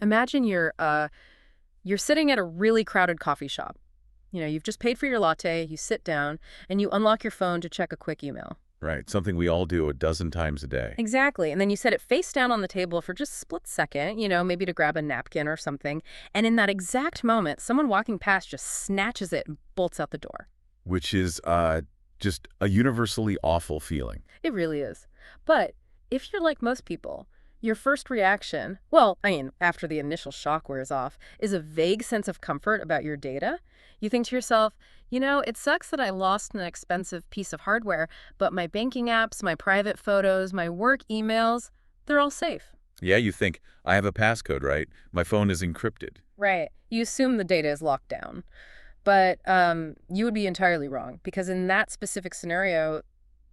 Imagine you're sitting at a really crowded coffee shop. You know, you've just paid for your latte, you sit down, and you unlock your phone to check a quick email. Right, something we all do a dozen times a day. Exactly. And then you set it face down on the table for just a split second, maybe to grab a napkin or something. And in that exact moment, someone walking past just snatches it and bolts out the door. Which is just a universally awful feeling. It really is. But if you're like most people, your first reaction, well, after the initial shock wears off, is a vague sense of comfort about your data. You think to yourself, it sucks that I lost an expensive piece of hardware, but my banking apps, my private photos, my work emails, they're all safe. Yeah, you think, I have a passcode, right? My phone is encrypted. Right. You assume the data is locked down. But you would be entirely wrong, because in that specific scenario,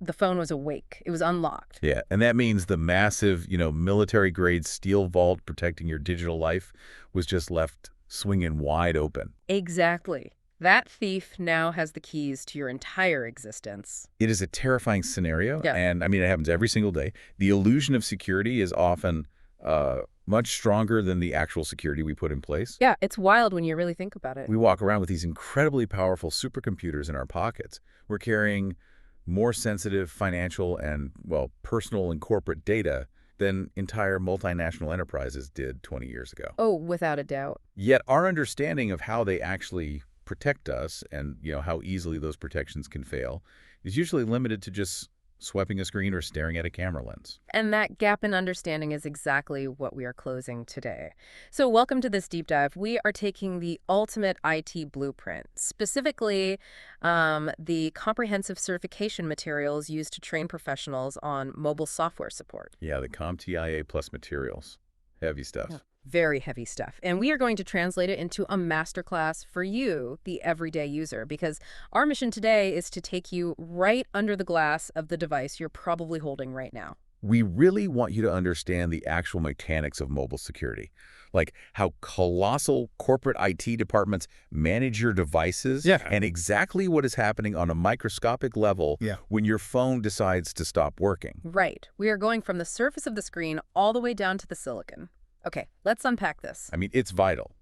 the phone was awake. It was unlocked. Yeah, and that means the massive, military-grade steel vault protecting your digital life was just left swinging wide open. Exactly. That thief now has the keys to your entire existence. It is a terrifying scenario, Yeah. and it happens every single day. The illusion of security is often much stronger than the actual security we put in place. Yeah, it's wild when you really think about it. We walk around with these incredibly powerful supercomputers in our pockets. We're carrying more sensitive financial and, well, personal and corporate data than entire multinational enterprises did 20 years ago. Oh, without a doubt. Yet our understanding of how they actually protect us and, how easily those protections can fail is usually limited to just swiping a screen or staring at a camera lens. And that gap in understanding is exactly what we are closing today. So welcome to this deep dive. We are taking the ultimate IT blueprint, specifically the comprehensive certification materials used to train professionals on mobile software support. Yeah, the CompTIA Plus materials. Heavy stuff. Yeah. Very heavy stuff. And we are going to translate it into a masterclass for you, the everyday user, because our mission today is to take you right under the glass of the device you're probably holding right now. We really want you to understand the actual mechanics of mobile security, like how colossal corporate IT departments manage your devices and exactly what is happening on a microscopic level when your phone decides to stop working. Right. We are going from the surface of the screen all the way down to the silicon. Okay, let's unpack this. It's vital,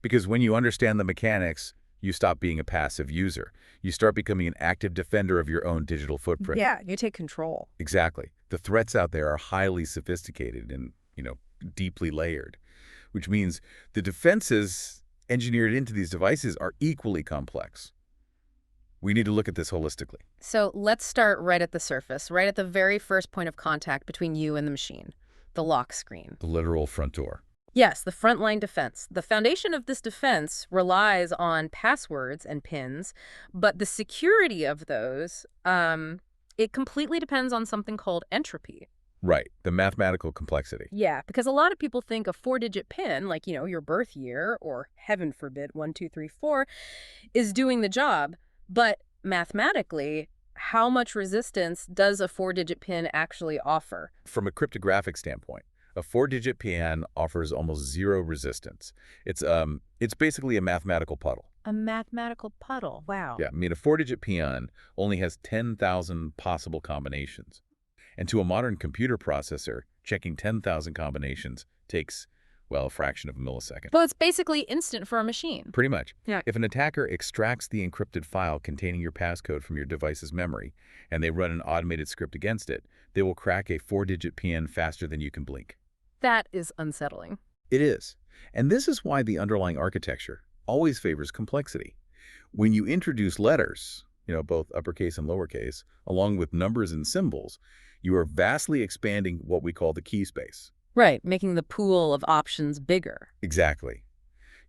because when you understand the mechanics, you stop being a passive user. You start becoming an active defender of your own digital footprint. Yeah, you take control. Exactly. The threats out there are highly sophisticated and, deeply layered, which means the defenses engineered into these devices are equally complex. We need to look at this holistically. So let's start right at the surface, right at the very first point of contact between you and the machine. The lock screen. The literal front door. Yes, the frontline defense. The foundation of this defense relies on passwords and PINs, but the security of those, it completely depends on something called entropy. Right, the mathematical complexity. Yeah, because a lot of people think a 4-digit PIN, like, your birth year, or heaven forbid, 1234, is doing the job. But mathematically, how much resistance does a 4-digit PIN actually offer? From a cryptographic standpoint, a 4-digit PIN offers almost zero resistance. It's basically a mathematical puddle. A mathematical puddle. Wow. Yeah, a 4-digit PIN only has 10,000 possible combinations. And to a modern computer processor, checking 10,000 combinations takes, well, a fraction of a millisecond. Well, it's basically instant for a machine. Pretty much. Yeah. If an attacker extracts the encrypted file containing your passcode from your device's memory, and they run an automated script against it, they will crack a 4-digit PIN faster than you can blink. That is unsettling. It is. And this is why the underlying architecture always favors complexity. When you introduce letters, both uppercase and lowercase, along with numbers and symbols, you are vastly expanding what we call the key space. Right, making the pool of options bigger. Exactly.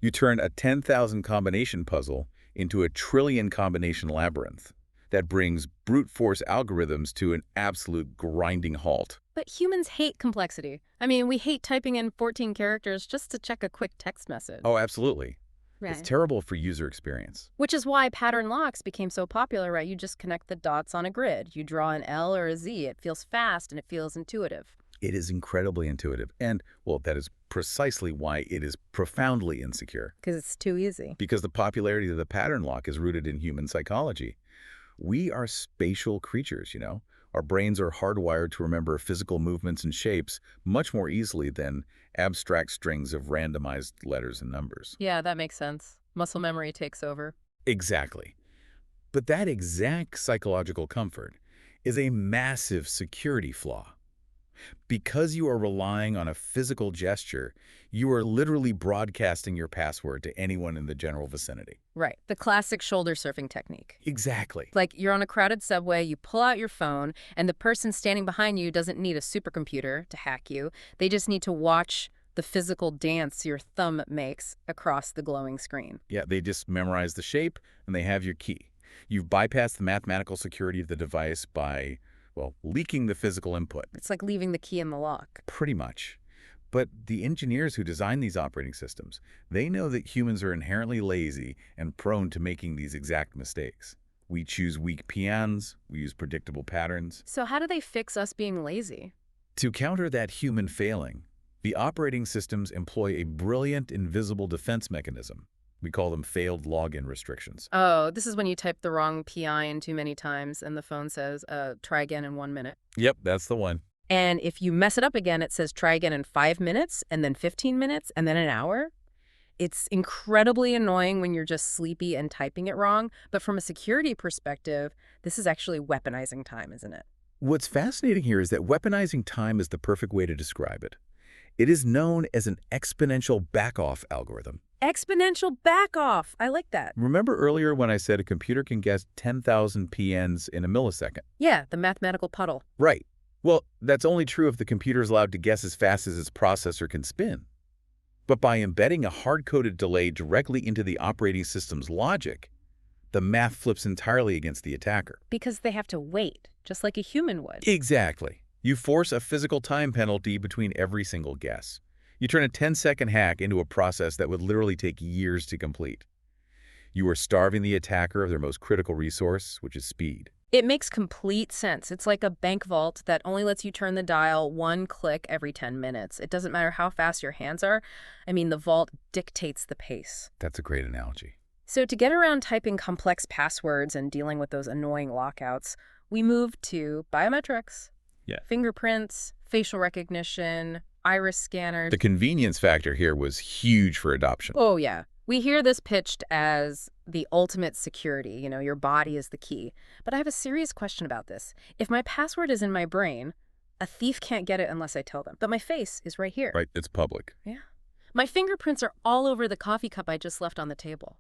You turn a 10,000 combination puzzle into a trillion combination labyrinth that brings brute force algorithms to an absolute grinding halt. But humans hate complexity. We hate typing in 14 characters just to check a quick text message. Oh, absolutely. Right. It's terrible for user experience. Which is why pattern locks became so popular, right? You just connect the dots on a grid. You draw an L or a Z. It feels fast and it feels intuitive. It is incredibly intuitive. And, well, that is precisely why it is profoundly insecure. Because it's too easy. Because the popularity of the pattern lock is rooted in human psychology. We are spatial creatures, Our brains are hardwired to remember physical movements and shapes much more easily than abstract strings of randomized letters and numbers. Yeah, that makes sense. Muscle memory takes over. Exactly. But that exact psychological comfort is a massive security flaw. Because you are relying on a physical gesture, you are literally broadcasting your password to anyone in the general vicinity. Right. The classic shoulder surfing technique. Exactly. Like you're on a crowded subway, you pull out your phone, and the person standing behind you doesn't need a supercomputer to hack you. They just need to watch the physical dance your thumb makes across the glowing screen. Yeah, they just memorize the shape, and they have your key. You've bypassed the mathematical security of the device by, well, leaking the physical input. It's like leaving the key in the lock. Pretty much. But the engineers who design these operating systems, they know that humans are inherently lazy and prone to making these exact mistakes. We choose weak peons, we use predictable patterns. So how do they fix us being lazy? To counter that human failing, the operating systems employ a brilliant invisible defense mechanism. We call them failed login restrictions. Oh, this is when you type the wrong PI in too many times and the phone says, try again in 1 minute. Yep, that's the one. And if you mess it up again, it says try again in 5 minutes, and then 15 minutes, and then an hour. It's incredibly annoying when you're just sleepy and typing it wrong. But from a security perspective, this is actually weaponizing time, isn't it? What's fascinating here is that weaponizing time is the perfect way to describe it. It is known as an exponential back-off algorithm. Exponential back-off. I like that. Remember earlier when I said a computer can guess 10,000 PNs in a millisecond? Yeah, the mathematical puddle. Right. Well, that's only true if the computer is allowed to guess as fast as its processor can spin. But by embedding a hard-coded delay directly into the operating system's logic, the math flips entirely against the attacker. Because they have to wait, just like a human would. Exactly. You force a physical time penalty between every single guess. You turn a 10-second hack into a process that would literally take years to complete. You are starving the attacker of their most critical resource, which is speed. It makes complete sense. It's like a bank vault that only lets you turn the dial 1 click every 10 minutes. It doesn't matter how fast your hands are. I mean, the vault dictates the pace. That's a great analogy. So to get around typing complex passwords and dealing with those annoying lockouts, we moved to biometrics. Yeah. Fingerprints, facial recognition, iris scanners. The convenience factor here was huge for adoption. Oh, yeah. We hear this pitched as the ultimate security, your body is the key. But I have a serious question about this. If my password is in my brain, a thief can't get it unless I tell them. But my face is right here. Right, it's public. Yeah. My fingerprints are all over the coffee cup I just left on the table.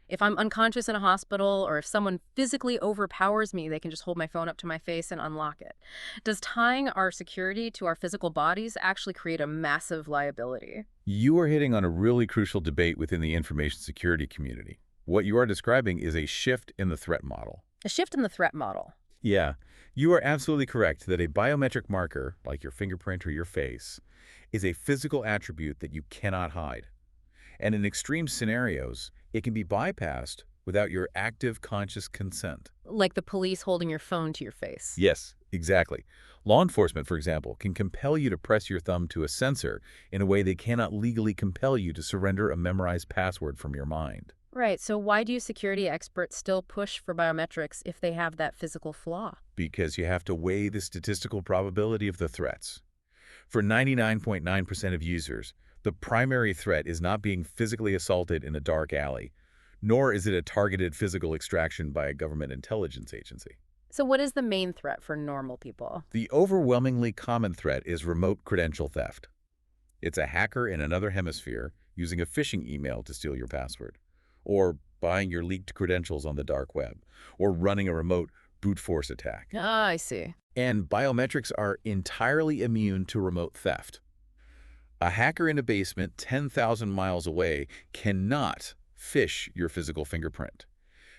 If I'm unconscious in a hospital or if someone physically overpowers me, they can just hold my phone up to my face and unlock it. Does tying our security to our physical bodies actually create a massive liability? You are hitting on a really crucial debate within the information security community. What you are describing is a shift in the threat model. A shift in the threat model. Yeah, you are absolutely correct that a biometric marker, like your fingerprint or your face, is a physical attribute that you cannot hide. And in extreme scenarios, it can be bypassed without your active conscious consent. Like the police holding your phone to your face. Yes, exactly. Law enforcement, for example, can compel you to press your thumb to a sensor in a way they cannot legally compel you to surrender a memorized password from your mind. Right, so why do security experts still push for biometrics if they have that physical flaw? Because you have to weigh the statistical probability of the threats. For 99.9% of users, the primary threat is not being physically assaulted in a dark alley, nor is it a targeted physical extraction by a government intelligence agency. So what is the main threat for normal people? The overwhelmingly common threat is remote credential theft. It's a hacker in another hemisphere using a phishing email to steal your password, or buying your leaked credentials on the dark web, or running a remote brute force attack. Ah, I see. And biometrics are entirely immune to remote theft. A hacker in a basement 10,000 miles away cannot phish your physical fingerprint.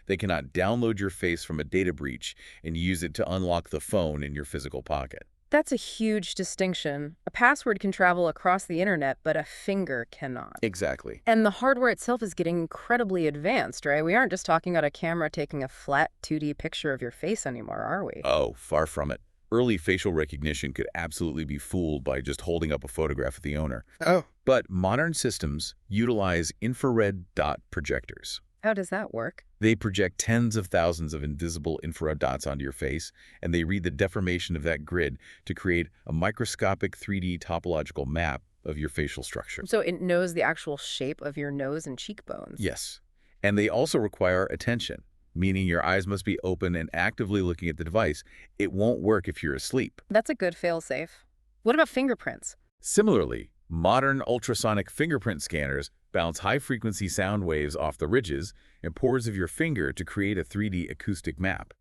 They cannot download your face from a data breach and use it to unlock the phone in your physical pocket. That's a huge distinction. A password can travel across the internet, but a finger cannot. Exactly. And the hardware itself is getting incredibly advanced, right? We aren't just talking about a camera taking a flat 2D picture of your face anymore, are we? Oh, far from it. Early facial recognition could absolutely be fooled by just holding up a photograph of the owner. Oh. But modern systems utilize infrared dot projectors. How does that work? They project tens of thousands of invisible infrared dots onto your face, and they read the deformation of that grid to create a microscopic 3D topological map of your facial structure. So it knows the actual shape of your nose and cheekbones. Yes. And they also require attention, meaning your eyes must be open and actively looking at the device. It won't work if you're asleep. That's a good fail-safe. What about fingerprints? Similarly, modern ultrasonic fingerprint scanners bounce high-frequency sound waves off the ridges and pores of your finger to create a 3D acoustic map.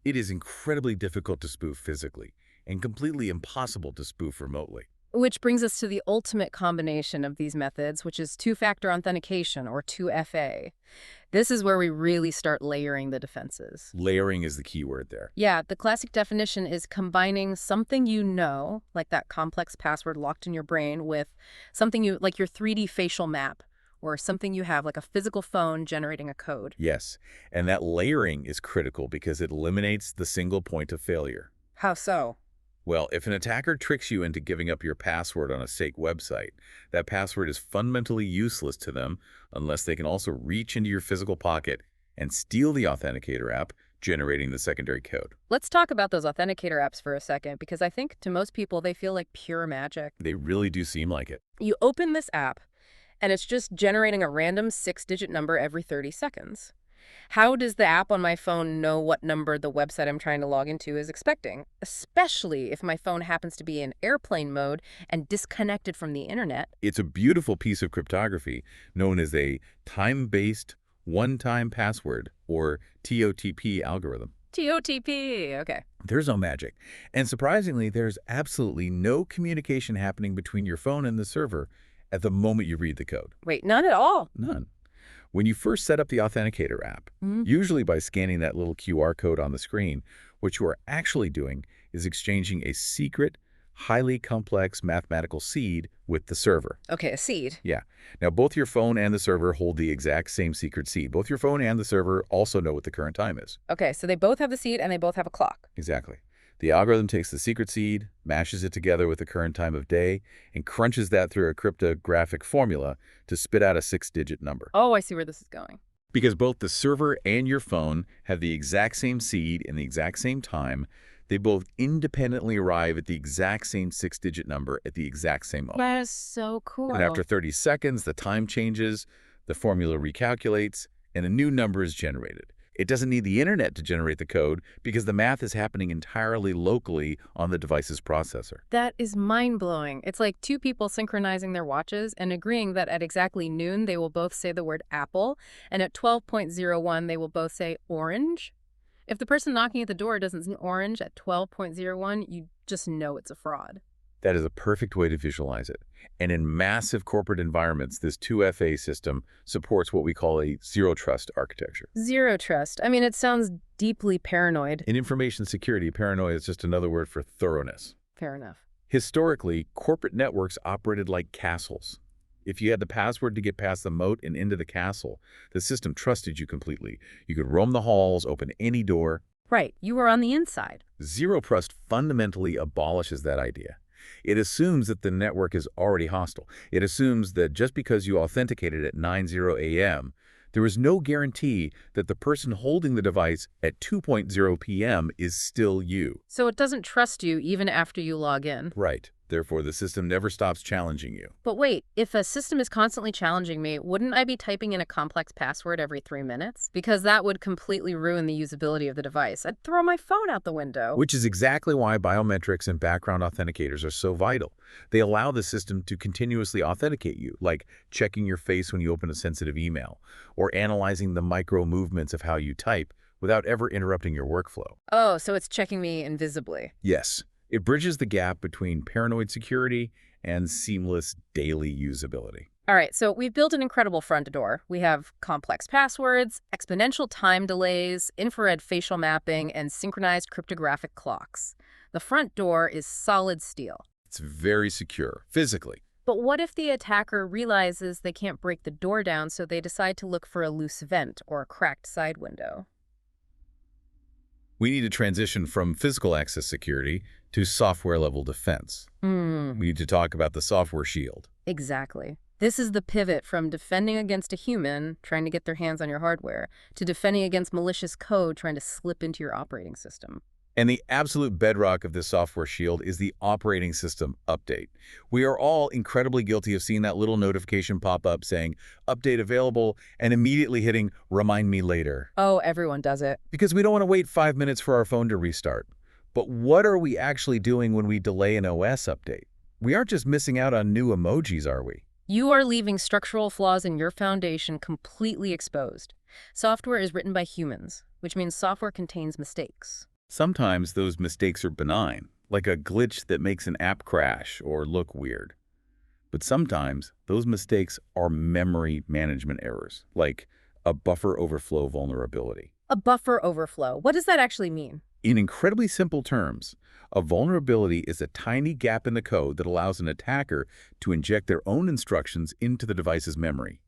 It is incredibly difficult to spoof physically and completely impossible to spoof remotely. Which brings us to the ultimate combination of these methods, which is two-factor authentication, or 2FA. This is where we really start layering the defenses. Layering is the key word there. Yeah, the classic definition is combining something you know, like that complex password locked in your brain, with something you, like your 3D facial map, or something you have, like a physical phone generating a code. Yes, and that layering is critical because it eliminates the single point of failure. How so? Well, if an attacker tricks you into giving up your password on a fake website, that password is fundamentally useless to them unless they can also reach into your physical pocket and steal the Authenticator app, generating the secondary code. Let's talk about those Authenticator apps for a second, because I think to most people they feel like pure magic. They really do seem like it. You open this app, and it's just generating a random 6-digit number every 30 seconds. How does the app on my phone know what number the website I'm trying to log into is expecting, especially if my phone happens to be in airplane mode and disconnected from the internet? It's a beautiful piece of cryptography known as a time-based one-time password, or TOTP algorithm. TOTP, okay. There's no magic. And surprisingly, there's absolutely no communication happening between your phone and the server at the moment you read the code. Wait, none at all? None. When you first set up the Authenticator app, usually by scanning that little QR code on the screen, what you are actually doing is exchanging a secret, highly complex mathematical seed with the server. Okay, a seed. Yeah. Now, both your phone and the server hold the exact same secret seed. Both your phone and the server also know what the current time is. Okay, so they both have the seed and they both have a clock. Exactly. The algorithm takes the secret seed, mashes it together with the current time of day, and crunches that through a cryptographic formula to spit out a 6-digit number. Oh, I see where this is going. Because both the server and your phone have the exact same seed in the exact same time, they both independently arrive at the exact same 6-digit number at the exact same moment. That is so cool. And after 30 seconds, the time changes, the formula recalculates, and a new number is generated. It doesn't need the internet to generate the code because the math is happening entirely locally on the device's processor. That is mind-blowing. It's like two people synchronizing their watches and agreeing that at exactly noon they will both say the word apple, and at 12:01 they will both say orange. If the person knocking at the door doesn't say orange at 12:01, you just know it's a fraud. That is a perfect way to visualize it. And in massive corporate environments, this 2FA system supports what we call a zero-trust architecture. Zero trust. I mean, it sounds deeply paranoid. In information security, paranoia is just another word for thoroughness. Fair enough. Historically, corporate networks operated like castles. If you had the password to get past the moat and into the castle, the system trusted you completely. You could roam the halls, open any door. Right. You were on the inside. Zero trust fundamentally abolishes that idea. It assumes that the network is already hostile. It assumes that just because you authenticated at 9:00 a.m., there is no guarantee that the person holding the device at 2:00 p.m. is still you. So it doesn't trust you even after you log in. Right. Therefore, the system never stops challenging you. But wait, if a system is constantly challenging me, wouldn't I be typing in a complex password every 3 minutes? Because that would completely ruin the usability of the device. I'd throw my phone out the window. Which is exactly why biometrics and background authenticators are so vital. They allow the system to continuously authenticate you, like checking your face when you open a sensitive email, or analyzing the micro movements of how you type without ever interrupting your workflow. Oh, so it's checking me invisibly. Yes. It bridges the gap between paranoid security and seamless daily usability. All right, so we've built an incredible front door. We have complex passwords, exponential time delays, infrared facial mapping, and synchronized cryptographic clocks. The front door is solid steel. It's very secure, physically. But what if the attacker realizes they can't break the door down, so they decide to look for a loose vent or a cracked side window? We need to transition from physical access security to software-level defense. We need to talk about the software shield. Exactly. This is the pivot from defending against a human trying to get their hands on your hardware to defending against malicious code trying to slip into your operating system. And the absolute bedrock of this software shield is the operating system update. We are all incredibly guilty of seeing that little notification pop up saying, update available, and immediately hitting remind me later. Oh, everyone does it. Because we don't want to wait 5 minutes for our phone to restart. But what are we actually doing when we delay an OS update? We aren't just missing out on new emojis, are we? You are leaving structural flaws in your foundation completely exposed. Software is written by humans, which means software contains mistakes. Sometimes those mistakes are benign, like a glitch that makes an app crash or look weird. But sometimes those mistakes are memory management errors, like a buffer overflow vulnerability. A buffer overflow. What does that actually mean? In incredibly simple terms, a vulnerability is a tiny gap in the code that allows an attacker to inject their own instructions into the device's memory.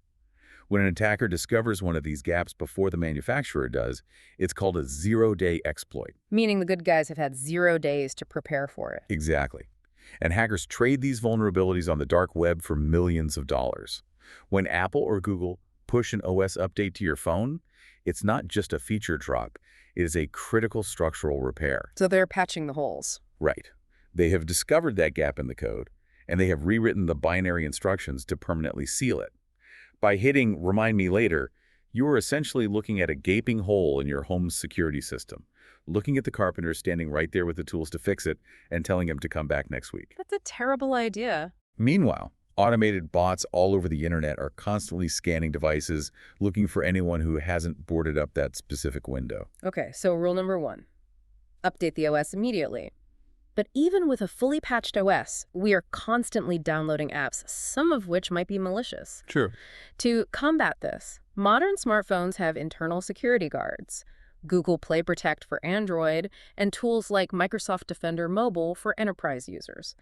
When an attacker discovers one of these gaps before the manufacturer does, it's called a zero-day exploit. Meaning the good guys have had 0 days to prepare for it. Exactly. And hackers trade these vulnerabilities on the dark web for millions of dollars. When Apple or Google push an OS update to your phone, it's not just a feature drop. It is a critical structural repair. So they're patching the holes. Right. They have discovered that gap in the code, and they have rewritten the binary instructions to permanently seal it. By hitting Remind Me Later, you are essentially looking at a gaping hole in your home's security system, looking at the carpenter standing right there with the tools to fix it and telling him to come back next week. That's a terrible idea. Meanwhile, automated bots all over the internet are constantly scanning devices, looking for anyone who hasn't boarded up that specific window. Okay, so rule number 1, update the OS immediately. But even with a fully patched OS, we are constantly downloading apps, some of which might be malicious. True. To combat this, modern smartphones have internal security guards, Google Play Protect for Android, and tools like Microsoft Defender Mobile for enterprise users.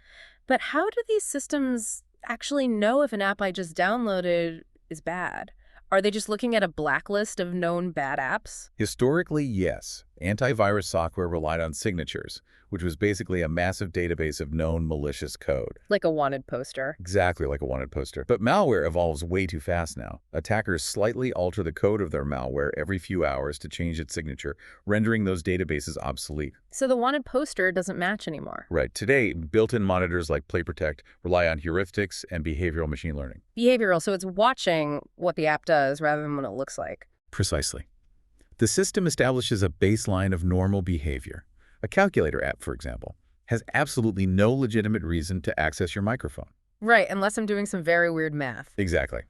But how do these systems actually know if an app I just downloaded is bad? Are they just looking at a blacklist of known bad apps? Historically, yes. Antivirus software relied on signatures, which was basically a massive database of known malicious code. Like a wanted poster. Exactly like a wanted poster. But malware evolves way too fast now. Attackers slightly alter the code of their malware every few hours to change its signature, rendering those databases obsolete. So the wanted poster doesn't match anymore. Right. Today, built-in monitors like Play Protect rely on heuristics and behavioral machine learning. Behavioral, so it's watching what the app does rather than what it looks like. Precisely. The system establishes a baseline of normal behavior. A calculator app, for example, has absolutely no legitimate reason to access your microphone. Right, unless I'm doing some very weird math. Exactly.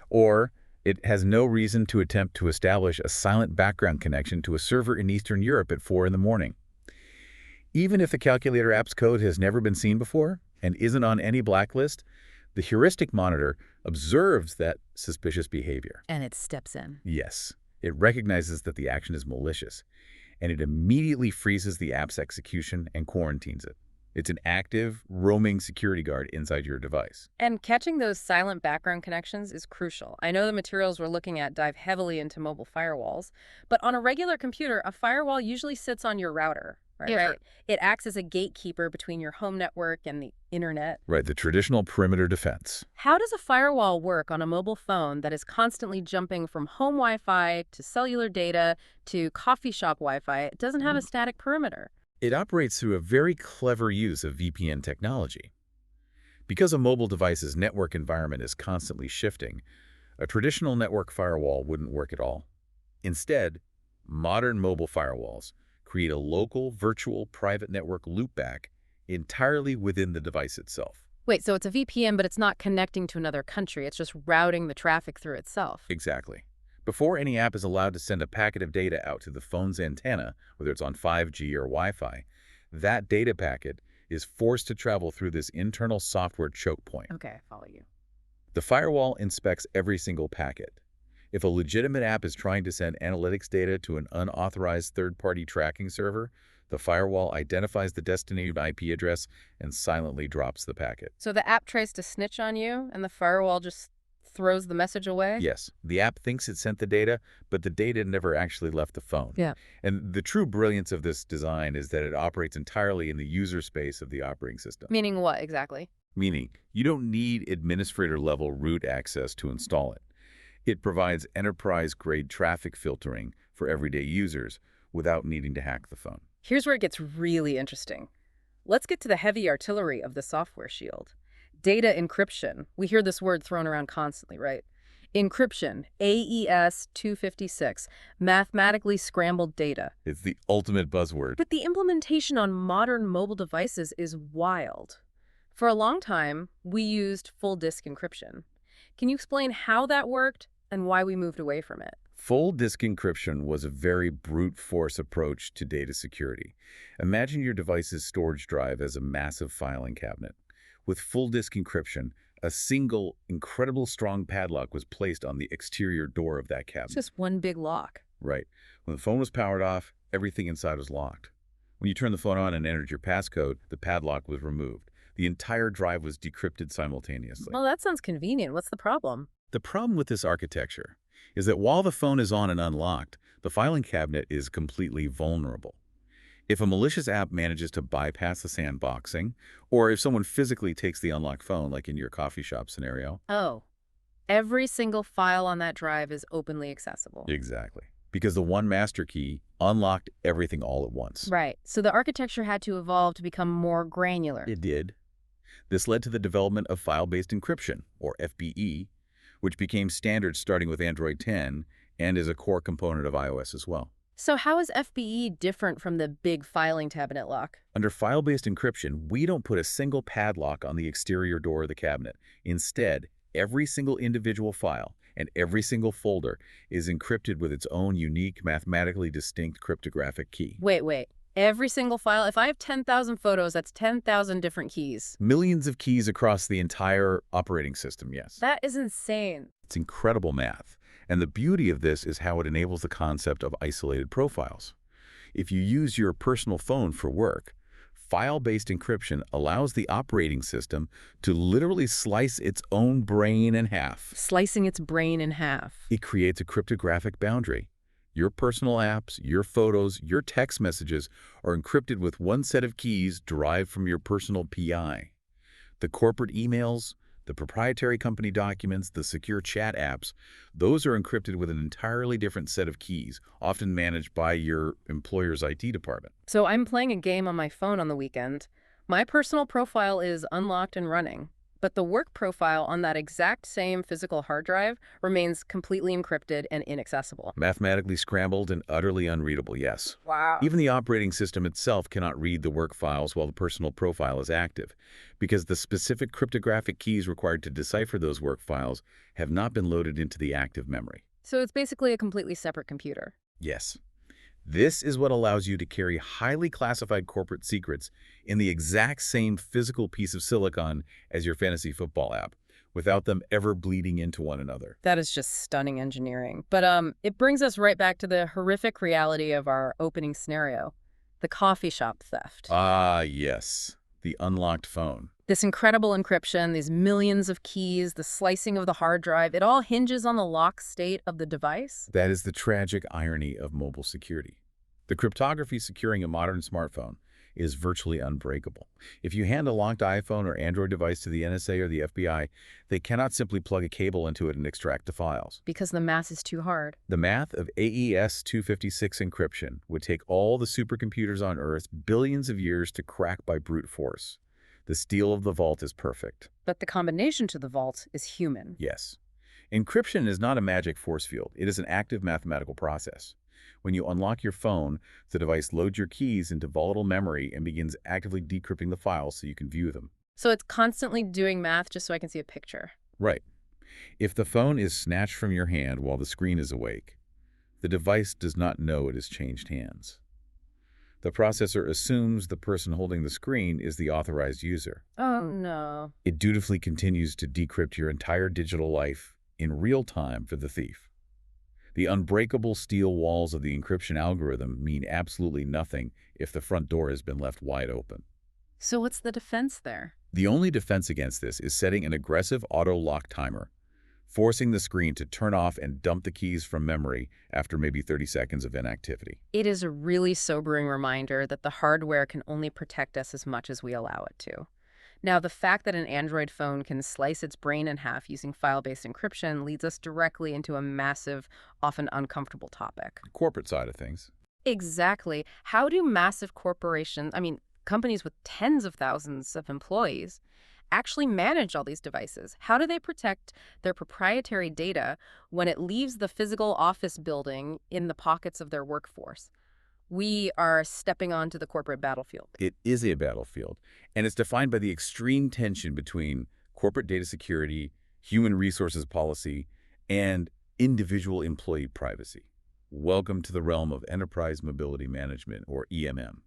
Or it has no reason to attempt to establish a silent background connection to a server in Eastern Europe at 4 in the morning. Even if the calculator app's code has never been seen before and isn't on any blacklist, the heuristic monitor observes that suspicious behavior. And it steps in. Yes. It recognizes that the action is malicious, and it immediately freezes the app's execution and quarantines it. It's an active, roaming security guard inside your device. And catching those silent background connections is crucial. I know the materials we're looking at dive heavily into mobile firewalls, but on a regular computer, a firewall usually sits on your router, right? Yeah. Right? It acts as a gatekeeper between your home network and the internet. Right, the traditional perimeter defense. How does a firewall work on a mobile phone that is constantly jumping from home Wi-Fi to cellular data to coffee shop Wi-Fi? It doesn't have a static perimeter. It operates through a very clever use of VPN technology. Because a mobile device's network environment is constantly shifting, a traditional network firewall wouldn't work at all. Instead, modern mobile firewalls create a local, virtual, private network loopback entirely within the device itself. Wait, so it's a VPN, but it's not connecting to another country. It's just routing the traffic through itself. Exactly. Before any app is allowed to send a packet of data out to the phone's antenna, whether it's on 5G or Wi-Fi, that data packet is forced to travel through this internal software choke point. Okay, I follow you. The firewall inspects every single packet. If a legitimate app is trying to send analytics data to an unauthorized third-party tracking server, the firewall identifies the destination IP address and silently drops the packet. So the app tries to snitch on you, and the firewall just throws the message away? Yes. The app thinks it sent the data, but the data never actually left the phone. Yeah. And the true brilliance of this design is that it operates entirely in the user space of the operating system. Meaning what, exactly? meaning you don't need administrator-level root access to install it. It provides enterprise-grade traffic filtering for everyday users without needing to hack the phone. Here's where it gets really interesting. Let's get to the heavy artillery of the software shield. Data encryption. We hear this word thrown around constantly, right? Encryption, AES 256, mathematically scrambled data. It's the ultimate buzzword. But the implementation on modern mobile devices is wild. For a long time, we used full disk encryption. Can you explain how that worked and why we moved away from it? Full disk encryption was a very brute force approach to data security. Imagine your device's storage drive as a massive filing cabinet. With full disk encryption, a single, incredibly strong padlock was placed on the exterior door of that cabinet. It's just one big lock. Right. When the phone was powered off, everything inside was locked. When you turned the phone on and entered your passcode, the padlock was removed. The entire drive was decrypted simultaneously. Well, that sounds convenient. What's the problem? The problem with this architecture is that while the phone is on and unlocked, the filing cabinet is completely vulnerable. If a malicious app manages to bypass the sandboxing, or if someone physically takes the unlocked phone, like in your coffee shop scenario. Oh, every single file on that drive is openly accessible. Exactly. Because the one master key unlocked everything all at once. Right. So the architecture had to evolve to become more granular. It did. This led to the development of file-based encryption, or FBE, which became standard starting with Android 10 and is a core component of iOS as well. So how is FBE different from the big filing cabinet lock? Under file-based encryption, we don't put a single padlock on the exterior door of the cabinet. Instead, every single individual file and every single folder is encrypted with its own unique, mathematically distinct cryptographic key. Wait. Every single file? If I have 10,000 photos, that's 10,000 different keys. Millions of keys across the entire operating system, yes. That is insane. It's incredible math. And the beauty of this is how it enables the concept of isolated profiles. If you use your personal phone for work, file-based encryption allows the operating system to literally slice its own brain in half. Slicing its brain in half. It creates a cryptographic boundary. Your personal apps, your photos, your text messages are encrypted with one set of keys derived from your personal PI. The corporate emails, the proprietary company documents, the secure chat apps, those are encrypted with an entirely different set of keys, often managed by your employer's IT department. So I'm playing a game on my phone on the weekend. My personal profile is unlocked and running, but the work profile on that exact same physical hard drive remains completely encrypted and inaccessible. Mathematically scrambled and utterly unreadable, yes. Wow. Even the operating system itself cannot read the work files while the personal profile is active, because the specific cryptographic keys required to decipher those work files have not been loaded into the active memory. So it's basically a completely separate computer. Yes. This is what allows you to carry highly classified corporate secrets in the exact same physical piece of silicon as your fantasy football app, without them ever bleeding into one another. That is just stunning engineering. But it brings us right back to the horrific reality of our opening scenario, the coffee shop theft. Ah, yes. The unlocked phone. This incredible encryption, these millions of keys, the slicing of the hard drive, it all hinges on the locked state of the device. That is the tragic irony of mobile security. The cryptography securing a modern smartphone is virtually unbreakable. If you hand a locked iPhone or Android device to the NSA or the FBI, they cannot simply plug a cable into it and extract the files. Because the math is too hard. The math of AES 256 encryption would take all the supercomputers on Earth billions of years to crack by brute force. The steel of the vault is perfect. But the combination to the vault is human. Yes. Encryption is not a magic force field. It is an active mathematical process. When you unlock your phone, the device loads your keys into volatile memory and begins actively decrypting the files so you can view them. So it's constantly doing math just so I can see a picture. Right. If the phone is snatched from your hand while the screen is awake, the device does not know it has changed hands. The processor assumes the person holding the screen is the authorized user. Oh, no. It dutifully continues to decrypt your entire digital life in real time for the thief. The unbreakable steel walls of the encryption algorithm mean absolutely nothing if the front door has been left wide open. So what's the defense there? The only defense against this is setting an aggressive auto-lock timer, forcing the screen to turn off and dump the keys from memory after maybe 30 seconds of inactivity. It is a really sobering reminder that the hardware can only protect us as much as we allow it to. Now, the fact that an Android phone can slice its brain in half using file-based encryption leads us directly into a massive, often uncomfortable topic. Corporate side of things. Exactly. How do massive corporations, companies with tens of thousands of employees, actually manage all these devices? How do they protect their proprietary data when it leaves the physical office building in the pockets of their workforce? We are stepping onto the corporate battlefield. It is a battlefield, and it's defined by the extreme tension between corporate data security, human resources policy, and individual employee privacy. Welcome to the realm of enterprise mobility management, or EMM.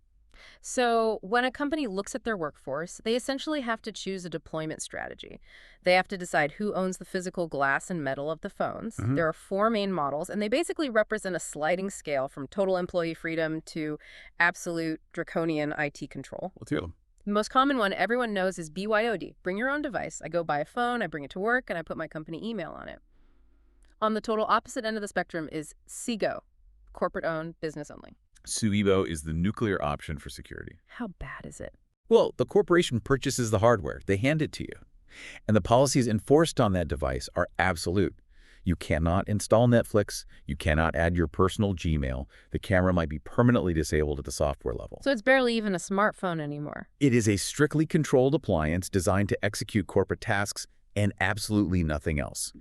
So when a company looks at their workforce, they essentially have to choose a deployment strategy. They have to decide who owns the physical glass and metal of the phones. There are four main models, and they basically represent a sliding scale from total employee freedom to absolute draconian IT control. Let's hear them. The most common one everyone knows is BYOD. Bring your own device. I go buy a phone, I bring it to work, and I put my company email on it. On the total opposite end of the spectrum is COBO, corporate-owned, business-only. CYOD is the nuclear option for security. How bad is it? Well, the corporation purchases the hardware. They hand it to you. And the policies enforced on that device are absolute. You cannot install Netflix. You cannot add your personal Gmail. The camera might be permanently disabled at the software level. So it's barely even a smartphone anymore. It is a strictly controlled appliance designed to execute corporate tasks and absolutely nothing else.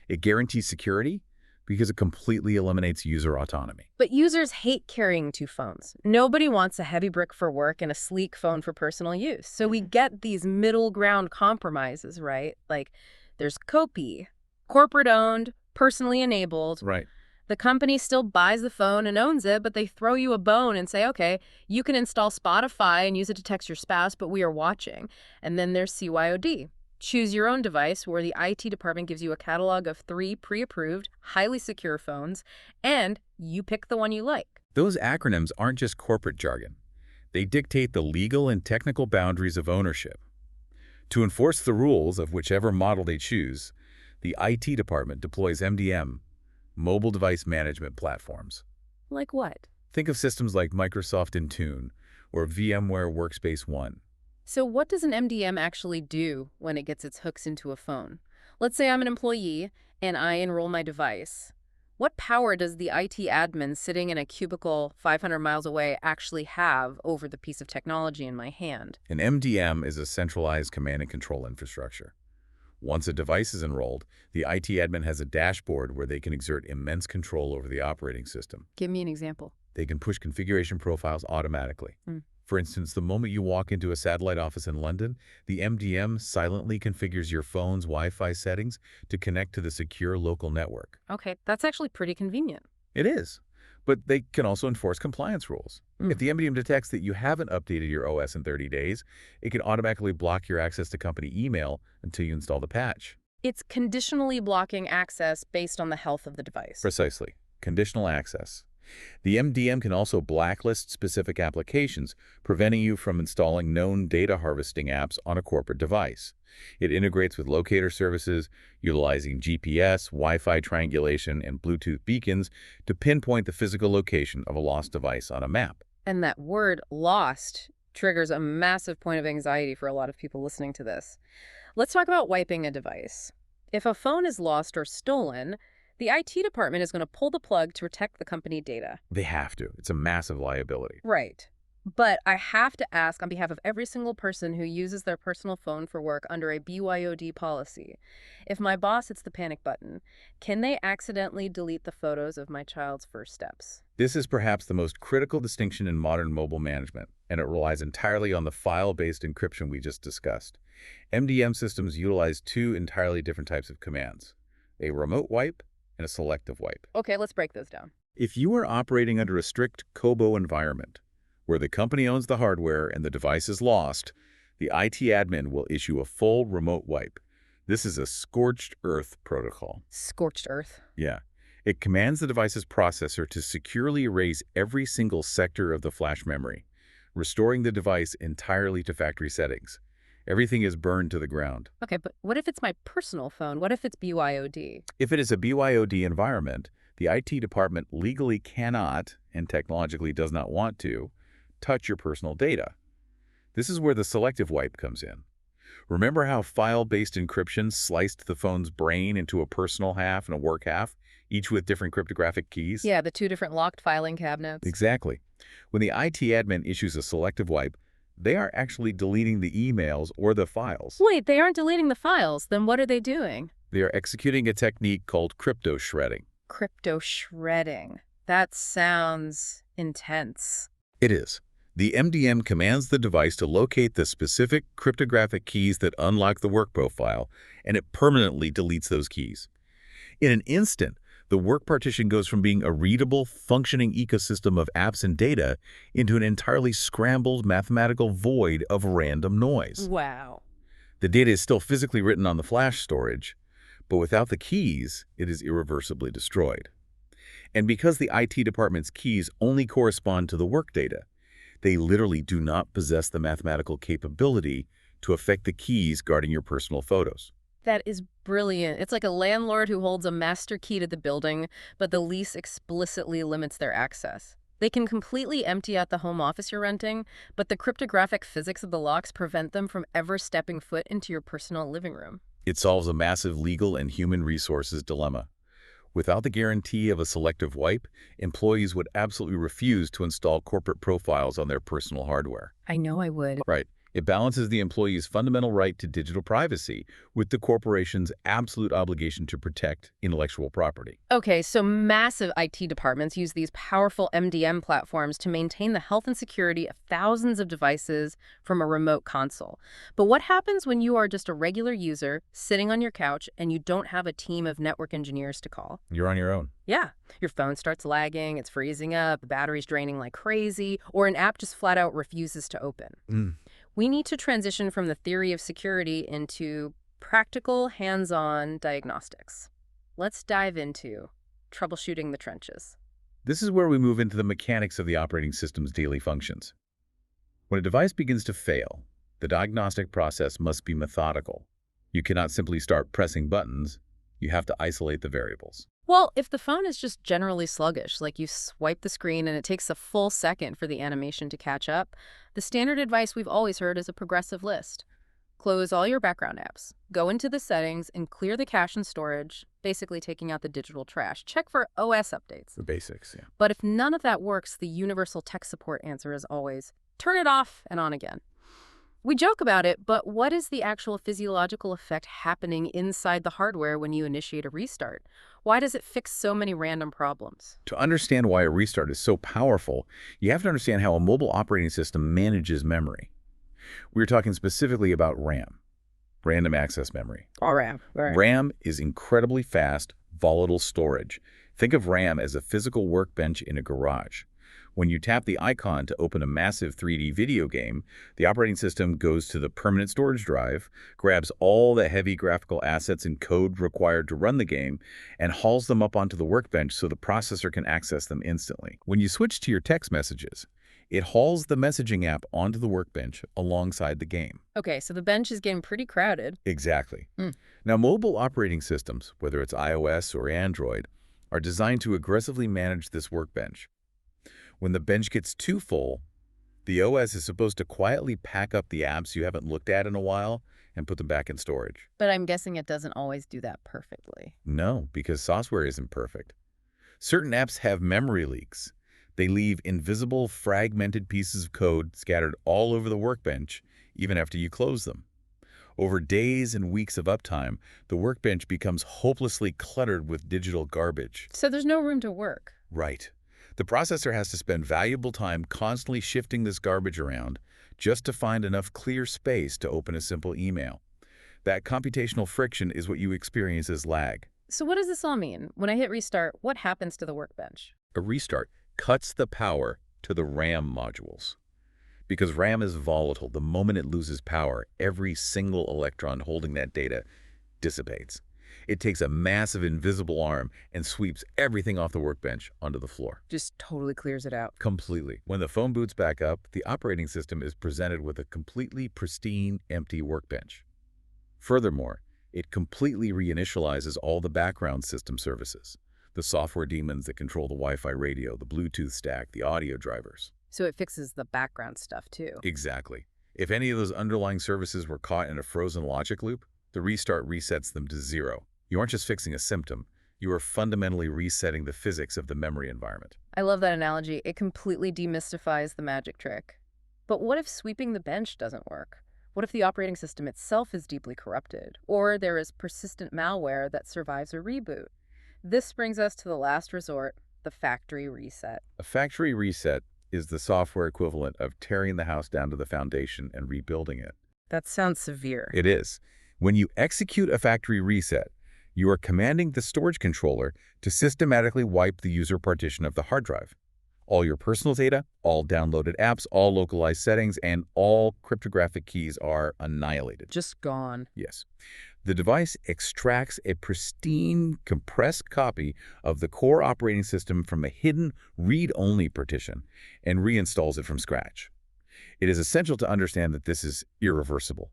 It guarantees security because it completely eliminates user autonomy. But users hate carrying two phones. Nobody wants a heavy brick for work and a sleek phone for personal use. So we get these middle ground compromises, right? Like there's COPI, corporate-owned, personally enabled. Right. The company still buys the phone and owns it, but they throw you a bone and say, okay, you can install Spotify and use it to text your spouse, but we are watching. And then there's CYOD. Choose your own device, where the IT department gives you a catalog of 3 pre-approved, highly secure phones, and you pick the one you like. Those acronyms aren't just corporate jargon. They dictate the legal and technical boundaries of ownership. To enforce the rules of whichever model they choose, the IT department deploys MDM, mobile device management platforms. Like what? Think of systems like Microsoft Intune or VMware Workspace ONE. So what does an MDM actually do when it gets its hooks into a phone? Let's say I'm an employee and I enroll my device. What power does the IT admin sitting in a cubicle 500 miles away actually have over the piece of technology in my hand? An MDM is a centralized command and control infrastructure. Once a device is enrolled, the IT admin has a dashboard where they can exert immense control over the operating system. Give me an example. They can push configuration profiles automatically. For instance, the moment you walk into a satellite office in London, the MDM silently configures your phone's Wi-Fi settings to connect to the secure local network. Okay, that's actually pretty convenient. It is. But they can also enforce compliance rules. If the MDM detects that you haven't updated your OS in 30 days, it can automatically block your access to company email until you install the patch. It's conditionally blocking access based on the health of the device. Precisely. Conditional access. The MDM can also blacklist specific applications, preventing you from installing known data harvesting apps on a corporate device. It integrates with locator services, utilizing GPS, Wi-Fi triangulation, and Bluetooth beacons to pinpoint the physical location of a lost device on a map. And that word lost triggers a massive point of anxiety for a lot of people listening to this. Let's talk about wiping a device. If a phone is lost or stolen, the IT department is going to pull the plug to protect the company data. They have to. It's a massive liability. Right. But I have to ask on behalf of every single person who uses their personal phone for work under a BYOD policy, if my boss hits the panic button, can they accidentally delete the photos of my child's first steps? This is perhaps the most critical distinction in modern mobile management, and it relies entirely on the file-based encryption we just discussed. MDM systems utilize 2 entirely different types of commands, a remote wipe and a selective wipe. Okay, let's break those down. If you are operating under a strict COBO environment, where the company owns the hardware and the device is lost, the IT admin will issue a full remote wipe. This is a scorched earth protocol. Scorched earth? Yeah. It commands the device's processor to securely erase every single sector of the flash memory, restoring the device entirely to factory settings. Everything is burned to the ground. Okay, but what if it's my personal phone? What if it's BYOD? If it is a BYOD environment, the IT department legally cannot, and technologically does not want to, touch your personal data. This is where the selective wipe comes in. Remember how file-based encryption sliced the phone's brain into a personal half and a work half, each with different cryptographic keys? Yeah, the two different locked filing cabinets. Exactly. When the IT admin issues a selective wipe, they are actually deleting the emails or the files. Wait, they aren't deleting the files. Then what are they doing? They are executing a technique called crypto shredding. Crypto shredding. That sounds intense. It is. The MDM commands the device to locate the specific cryptographic keys that unlock the work profile, and it permanently deletes those keys. In an instant, the work partition goes from being a readable, functioning ecosystem of apps and data into an entirely scrambled mathematical void of random noise. Wow. The data is still physically written on the flash storage, but without the keys, it is irreversibly destroyed. And because the IT department's keys only correspond to the work data, they literally do not possess the mathematical capability to affect the keys guarding your personal photos. That is brilliant. It's like a landlord who holds a master key to the building, but the lease explicitly limits their access. They can completely empty out the home office you're renting, but the cryptographic physics of the locks prevent them from ever stepping foot into your personal living room. It solves a massive legal and human resources dilemma. Without the guarantee of a selective wipe, employees would absolutely refuse to install corporate profiles on their personal hardware. I know I would. Right. It balances the employee's fundamental right to digital privacy with the corporation's absolute obligation to protect intellectual property. Okay, so massive IT departments use these powerful MDM platforms to maintain the health and security of thousands of devices from a remote console. But what happens when you are just a regular user sitting on your couch and you don't have a team of network engineers to call? You're on your own. Yeah, your phone starts lagging, it's freezing up, the battery's draining like crazy, or an app just flat out refuses to open. We need to transition from the theory of security into practical, hands-on diagnostics. Let's dive into troubleshooting the trenches. This is where we move into the mechanics of the operating system's daily functions. When a device begins to fail, the diagnostic process must be methodical. You cannot simply start pressing buttons. You have to isolate the variables. Well, if the phone is just generally sluggish, like you swipe the screen and it takes a full second for the animation to catch up, the standard advice we've always heard is a progressive list. Close all your background apps, go into the settings, and clear the cache and storage, basically taking out the digital trash. Check for OS updates. The basics, yeah. But if none of that works, the universal tech support answer is always, turn it off and on again. We joke about it, but what is the actual physiological effect happening inside the hardware when you initiate a restart? Why does it fix so many random problems? To understand why a restart is so powerful, you have to understand how a mobile operating system manages memory. We're talking specifically about RAM, random access memory. Oh, RAM. Right. RAM is incredibly fast, volatile storage. Think of RAM as a physical workbench in a garage. When you tap the icon to open a massive 3D video game, the operating system goes to the permanent storage drive, grabs all the heavy graphical assets and code required to run the game, and hauls them up onto the workbench so the processor can access them instantly. When you switch to your text messages, it hauls the messaging app onto the workbench alongside the game. Okay, so the bench is getting pretty crowded. Exactly. Now, mobile operating systems, whether it's iOS or Android, are designed to aggressively manage this workbench. When the bench gets too full, the OS is supposed to quietly pack up the apps you haven't looked at in a while and put them back in storage. But I'm guessing it doesn't always do that perfectly. No, because software isn't perfect. Certain apps have memory leaks. They leave invisible, fragmented pieces of code scattered all over the workbench, even after you close them. Over days and weeks of uptime, the workbench becomes hopelessly cluttered with digital garbage. So there's no room to work. Right. The processor has to spend valuable time constantly shifting this garbage around just to find enough clear space to open a simple email. That computational friction is what you experience as lag. So what does this all mean? When I hit restart, what happens to the workbench? A restart cuts the power to the RAM modules. Because RAM is volatile, the moment it loses power, every single electron holding that data dissipates. It takes a massive invisible arm and sweeps everything off the workbench onto the floor. Just totally clears it out. Completely. When the phone boots back up, the operating system is presented with a completely pristine, empty workbench. Furthermore, it completely reinitializes all the background system services, the software daemons that control the Wi-Fi radio, the Bluetooth stack, the audio drivers. So it fixes the background stuff too. Exactly. If any of those underlying services were caught in a frozen logic loop, the restart resets them to 0. You aren't just fixing a symptom, you are fundamentally resetting the physics of the memory environment. I love that analogy. It completely demystifies the magic trick. But what if sweeping the bench doesn't work? What if the operating system itself is deeply corrupted? Or there is persistent malware that survives a reboot? This brings us to the last resort, the factory reset. A factory reset is the software equivalent of tearing the house down to the foundation and rebuilding it. That sounds severe. It is. When you execute a factory reset, you are commanding the storage controller to systematically wipe the user partition of the hard drive. All your personal data, all downloaded apps, all localized settings, and all cryptographic keys are annihilated. Just gone. Yes. The device extracts a pristine, compressed copy of the core operating system from a hidden read-only partition and reinstalls it from scratch. It is essential to understand that this is irreversible.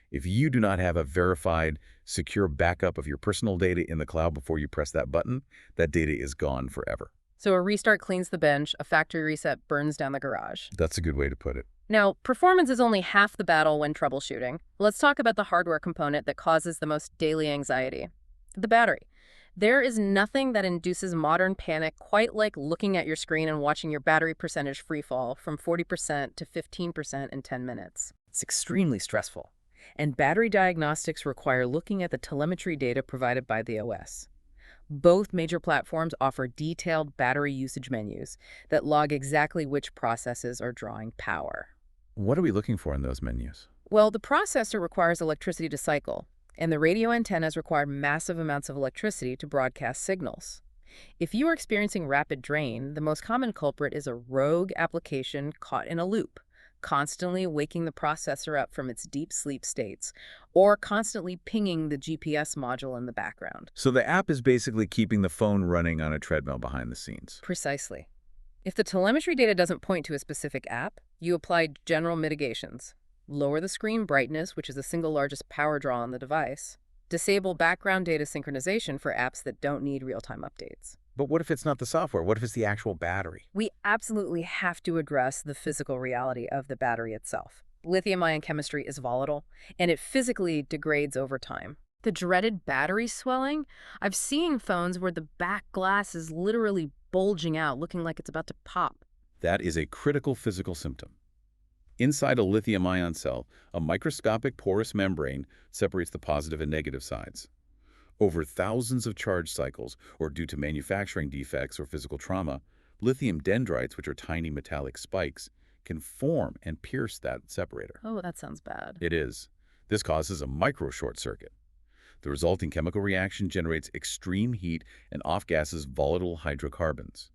If you do not have a verified, secure backup of your personal data in the cloud before you press that button, that data is gone forever. So a restart cleans the bench, a factory reset burns down the garage. That's a good way to put it. Now, performance is only half the battle when troubleshooting. Let's talk about the hardware component that causes the most daily anxiety. The battery. There is nothing that induces modern panic quite like looking at your screen and watching your battery percentage freefall from 40% to 15% in 10 minutes. It's extremely stressful. And battery diagnostics require looking at the telemetry data provided by the OS. Both major platforms offer detailed battery usage menus that log exactly which processes are drawing power. What are we looking for in those menus? Well, the processor requires electricity to cycle, and the radio antennas require massive amounts of electricity to broadcast signals. If you are experiencing rapid drain, the most common culprit is a rogue application caught in a loop, constantly waking the processor up from its deep sleep states, or constantly pinging the GPS module in the background. So the app is basically keeping the phone running on a treadmill behind the scenes. Precisely. If the telemetry data doesn't point to a specific app, you apply general mitigations. Lower the screen brightness, which is the single largest power draw on the device. Disable background data synchronization for apps that don't need real-time updates. But what if it's not the software? What if it's the actual battery? We absolutely have to address the physical reality of the battery itself. Lithium-ion chemistry is volatile, and it physically degrades over time. The dreaded battery swelling? I've seen phones where the back glass is literally bulging out, looking like it's about to pop. That is a critical physical symptom. Inside a lithium-ion cell, a microscopic porous membrane separates the positive and negative sides. Over thousands of charge cycles, or due to manufacturing defects or physical trauma, lithium dendrites, which are tiny metallic spikes, can form and pierce that separator. Oh, that sounds bad. It is. This causes a micro short circuit. The resulting chemical reaction generates extreme heat and off-gases volatile hydrocarbons.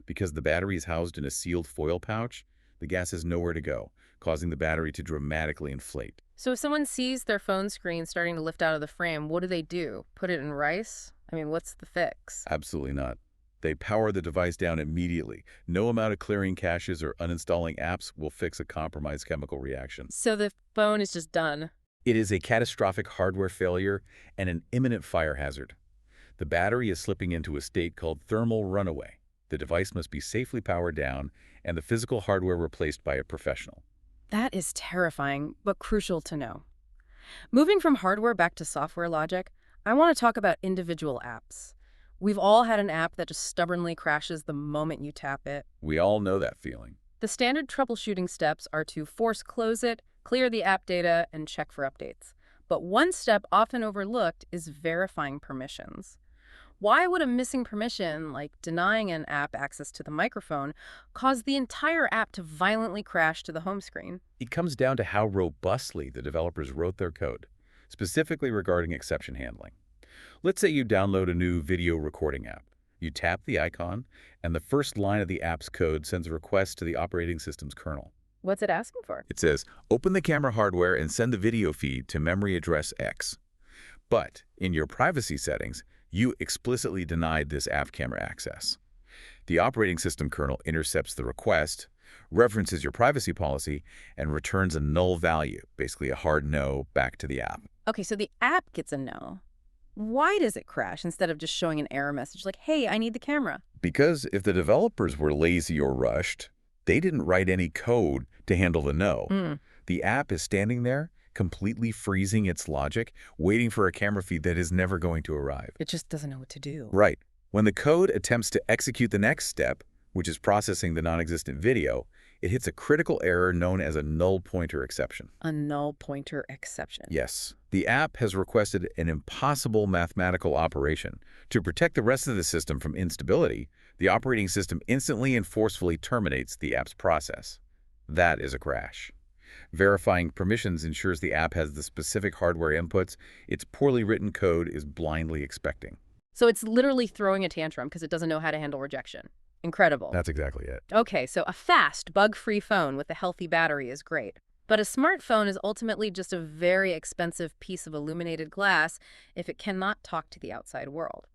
Because the battery is housed in a sealed foil pouch, the gas has nowhere to go, causing the battery to dramatically inflate. So if someone sees their phone screen starting to lift out of the frame, what do? Put it in rice? I mean, what's the fix? Absolutely not. They power the device down immediately. No amount of clearing caches or uninstalling apps will fix a compromised chemical reaction. So the phone is just done. It is a catastrophic hardware failure and an imminent fire hazard. The battery is slipping into a state called thermal runaway. The device must be safely powered down and the physical hardware replaced by a professional. That is terrifying, but crucial to know. Moving from hardware back to software logic, I want to talk about individual apps. We've all had an app that just stubbornly crashes the moment you tap it. We all know that feeling. The standard troubleshooting steps are to force close it, clear the app data, and check for updates. But one step often overlooked is verifying permissions. Why would a missing permission, like denying an app access to the microphone, cause the entire app to violently crash to the home screen? It comes down to how robustly the developers wrote their code, specifically regarding exception handling. Let's say you download a new video recording app. You tap the icon, and the first line of the app's code sends a request to the operating system's kernel. What's it asking for? It says, open the camera hardware and send the video feed to memory address X. But in your privacy settings, you explicitly denied this app camera access. The operating system kernel intercepts the request, references your privacy policy, and returns a null value, basically a hard no, back to the app. Okay, so the app gets a no. Why does it crash instead of just showing an error message like, hey, I need the camera? Because if the developers were lazy or rushed, they didn't write any code to handle the no. The app is standing there, completely freezing its logic, waiting for a camera feed that is never going to arrive. It just doesn't know what to do. Right. When the code attempts to execute the next step, which is processing the non-existent video, it hits a critical error known as a null pointer exception. A null pointer exception. Yes. The app has requested an impossible mathematical operation. To protect the rest of the system from instability, the operating system instantly and forcefully terminates the app's process. That is a crash. Verifying permissions ensures the app has the specific hardware inputs its poorly written code is blindly expecting. So it's literally throwing a tantrum because it doesn't know how to handle rejection. Incredible. That's exactly it. Okay, so a fast, bug-free phone with a healthy battery is great. But a smartphone is ultimately just a very expensive piece of illuminated glass if it cannot talk to the outside world.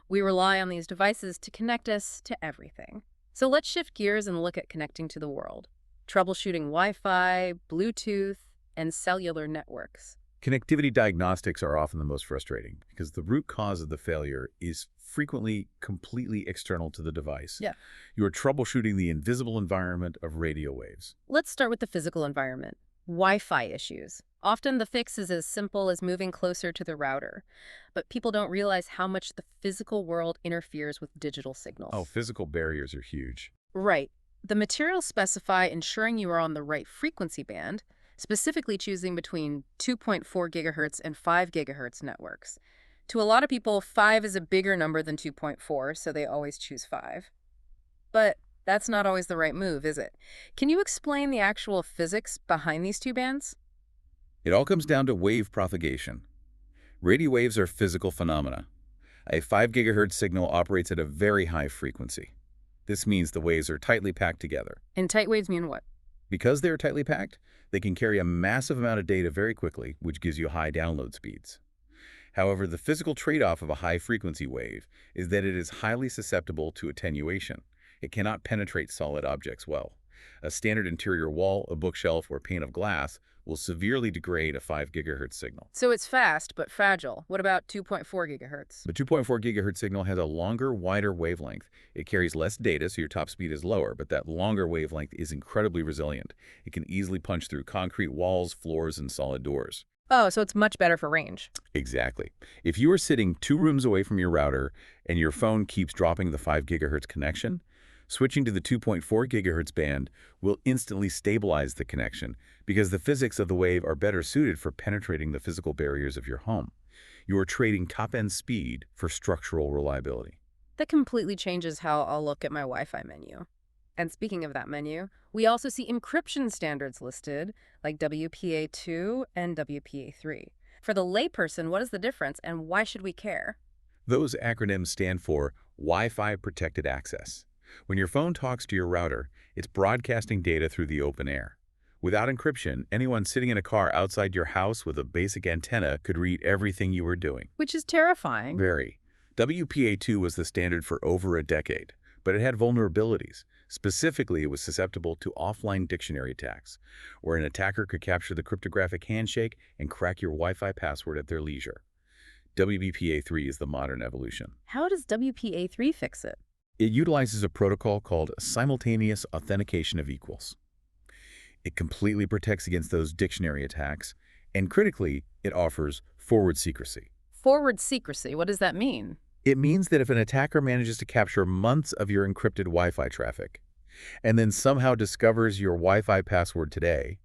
We rely on these devices to connect us to everything. So let's shift gears and look at connecting to the world. Troubleshooting Wi-Fi, Bluetooth, and cellular networks. Connectivity diagnostics are often the most frustrating because the root cause of the failure is frequently completely external to the device. Yeah. You are troubleshooting the invisible environment of radio waves. Let's start with the physical environment. Wi-Fi issues. Often the fix is as simple as moving closer to the router, but people don't realize how much the physical world interferes with digital signals. Oh, physical barriers are huge. Right. The materials specify ensuring you are on the right frequency band, specifically choosing between 2.4 gigahertz and 5 gigahertz networks. To a lot of people, 5 is a bigger number than 2.4, so they always choose 5. But that's not always the right move, is it? Can you explain the actual physics behind these two bands? It all comes down to wave propagation. Radio waves are physical phenomena. A 5 gigahertz signal operates at a very high frequency. This means the waves are tightly packed together. And tight waves mean what? Because they are tightly packed, they can carry a massive amount of data very quickly, which gives you high download speeds. However, the physical trade-off of a high-frequency wave is that it is highly susceptible to attenuation. It cannot penetrate solid objects well. A standard interior wall, a bookshelf, or pane of glass will severely degrade a 5 gigahertz signal. So it's fast, but fragile. What about 2.4 gigahertz? The 2.4 gigahertz signal has a longer, wider wavelength. It carries less data, so your top speed is lower, but that longer wavelength is incredibly resilient. It can easily punch through concrete walls, floors, and solid doors. Oh, so it's much better for range. Exactly. If you are sitting 2 rooms away from your router and your phone keeps dropping the 5 gigahertz connection, switching to the 2.4 gigahertz band will instantly stabilize the connection because the physics of the wave are better suited for penetrating the physical barriers of your home. You are trading top-end speed for structural reliability. That completely changes how I'll look at my Wi-Fi menu. And speaking of that menu, we also see encryption standards listed, like WPA2 and WPA3. For the layperson, what is the difference and why should we care? Those acronyms stand for Wi-Fi Protected Access. When your phone talks to your router, it's broadcasting data through the open air. Without encryption, anyone sitting in a car outside your house with a basic antenna could read everything you were doing. Which is terrifying. Very. WPA2 was the standard for over a decade, but it had vulnerabilities. Specifically, it was susceptible to offline dictionary attacks, where an attacker could capture the cryptographic handshake and crack your Wi-Fi password at their leisure. WPA3 is the modern evolution. How does WPA3 fix it? It utilizes a protocol called simultaneous authentication of equals. It completely protects against those dictionary attacks, and critically, it offers forward secrecy. Forward secrecy, what does that mean? It means that if an attacker manages to capture months of your encrypted Wi-Fi traffic, and then somehow discovers your Wi-Fi password today,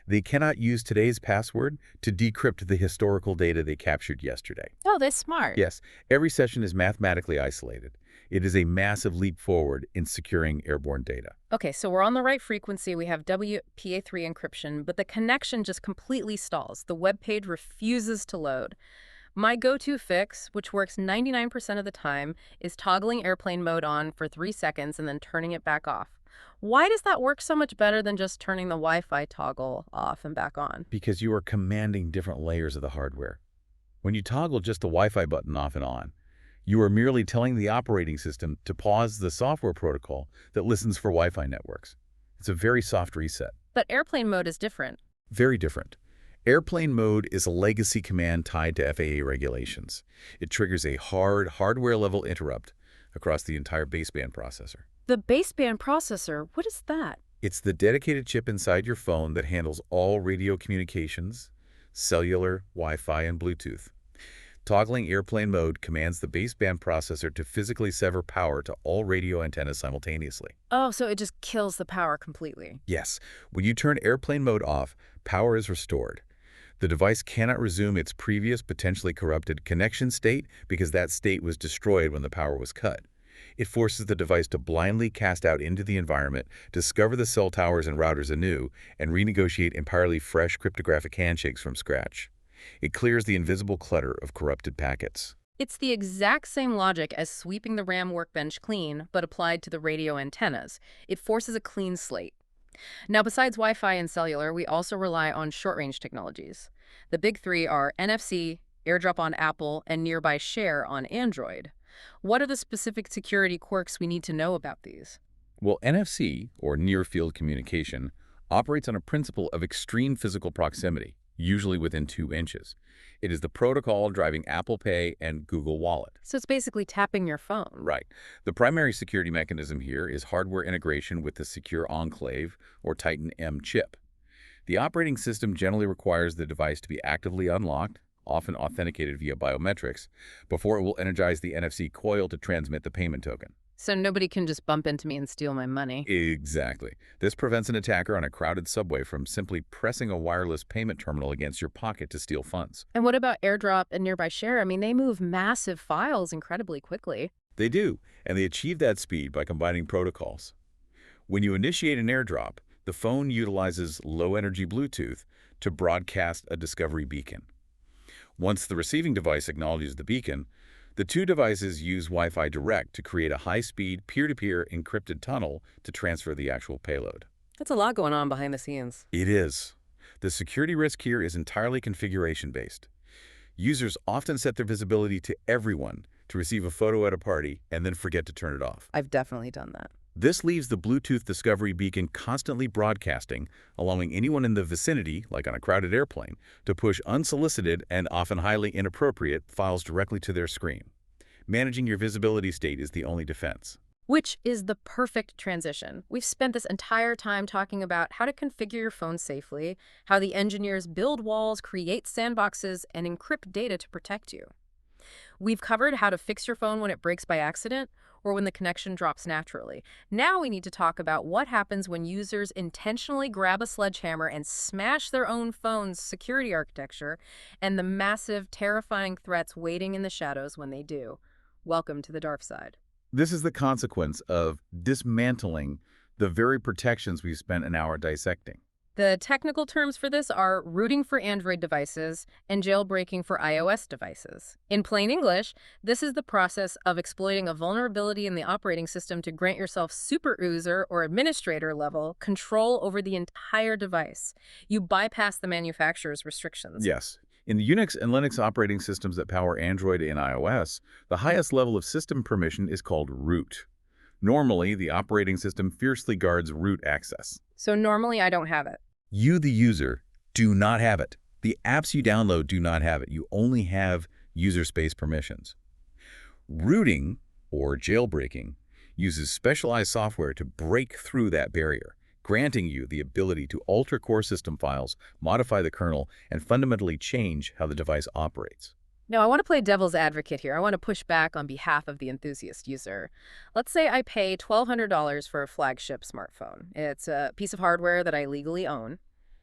they cannot use today's password to decrypt the historical data they captured yesterday. Oh, that's smart. Yes, every session is mathematically isolated. It is a massive leap forward in securing airborne data. Okay, so we're on the right frequency. We have WPA3 encryption, but the connection just completely stalls. The web page refuses to load. My go-to fix, which works 99% of the time, is toggling airplane mode on for 3 seconds and then turning it back off. Why does that work so much better than just turning the Wi-Fi toggle off and back on? Because you are commanding different layers of the hardware. When you toggle just the Wi-Fi button off and on, you are merely telling the operating system to pause the software protocol that listens for Wi-Fi networks. It's a very soft reset. But airplane mode is different. Very different. Airplane mode is a legacy command tied to FAA regulations. It triggers a hardware-level interrupt across the entire baseband processor. The baseband processor, what is that? It's the dedicated chip inside your phone that handles all radio communications, cellular, Wi-Fi, and Bluetooth. Toggling airplane mode commands the baseband processor to physically sever power to all radio antennas simultaneously. Oh, so it just kills the power completely. Yes, when you turn airplane mode off, power is restored. The device cannot resume its previous potentially corrupted connection state because that state was destroyed when the power was cut. It forces the device to blindly cast out into the environment, discover the cell towers and routers anew, and renegotiate entirely fresh cryptographic handshakes from scratch. It clears the invisible clutter of corrupted packets. It's the exact same logic as sweeping the RAM workbench clean, but applied to the radio antennas. It forces a clean slate. Now, besides Wi-Fi and cellular, we also rely on short-range technologies. The big three are NFC, AirDrop on Apple, and Nearby Share on Android. What are the specific security quirks we need to know about these? Well, NFC, or Near-Field Communication, operates on a principle of extreme physical proximity, usually within 2 inches. It is the protocol driving Apple Pay and Google Wallet. So it's basically tapping your phone. Right. The primary security mechanism here is hardware integration with the Secure Enclave, or Titan M chip. The operating system generally requires the device to be actively unlocked, often authenticated via biometrics, before it will energize the NFC coil to transmit the payment token. So nobody can just bump into me and steal my money. Exactly. This prevents an attacker on a crowded subway from simply pressing a wireless payment terminal against your pocket to steal funds. And what about AirDrop and Nearby Share? I mean, they move massive files incredibly quickly. They do, and they achieve that speed by combining protocols. When you initiate an AirDrop, the phone utilizes low-energy Bluetooth to broadcast a discovery beacon. Once the receiving device acknowledges the beacon, the two devices use Wi-Fi Direct to create a high-speed, peer-to-peer encrypted tunnel to transfer the actual payload. That's a lot going on behind the scenes. It is. The security risk here is entirely configuration-based. Users often set their visibility to everyone to receive a photo at a party and then forget to turn it off. I've definitely done that. This leaves the Bluetooth discovery beacon constantly broadcasting, allowing anyone in the vicinity, like on a crowded airplane, to push unsolicited and often highly inappropriate files directly to their screen. Managing your visibility state is the only defense. Which is the perfect transition. We've spent this entire time talking about how to configure your phone safely, how the engineers build walls, create sandboxes, and encrypt data to protect you. We've covered how to fix your phone when it breaks by accident or when the connection drops naturally. Now we need to talk about what happens when users intentionally grab a sledgehammer and smash their own phone's security architecture and the massive, terrifying threats waiting in the shadows when they do. Welcome to the dark side. This is the consequence of dismantling the very protections we've spent an hour dissecting. The technical terms for this are rooting for Android devices and jailbreaking for iOS devices. In plain English, this is the process of exploiting a vulnerability in the operating system to grant yourself super user or administrator level control over the entire device. You bypass the manufacturer's restrictions. Yes. In the Unix and Linux operating systems that power Android and iOS, the highest level of system permission is called root. Normally, the operating system fiercely guards root access. So normally I don't have it. You, the user, do not have it. The apps you download do not have it. You only have user space permissions. Rooting, or jailbreaking, uses specialized software to break through that barrier, granting you the ability to alter core system files, modify the kernel, and fundamentally change how the device operates. Now, I want to play devil's advocate here. I want to push back on behalf of the enthusiast user. Let's say I pay $1,200 for a flagship smartphone. It's a piece of hardware that I legally own.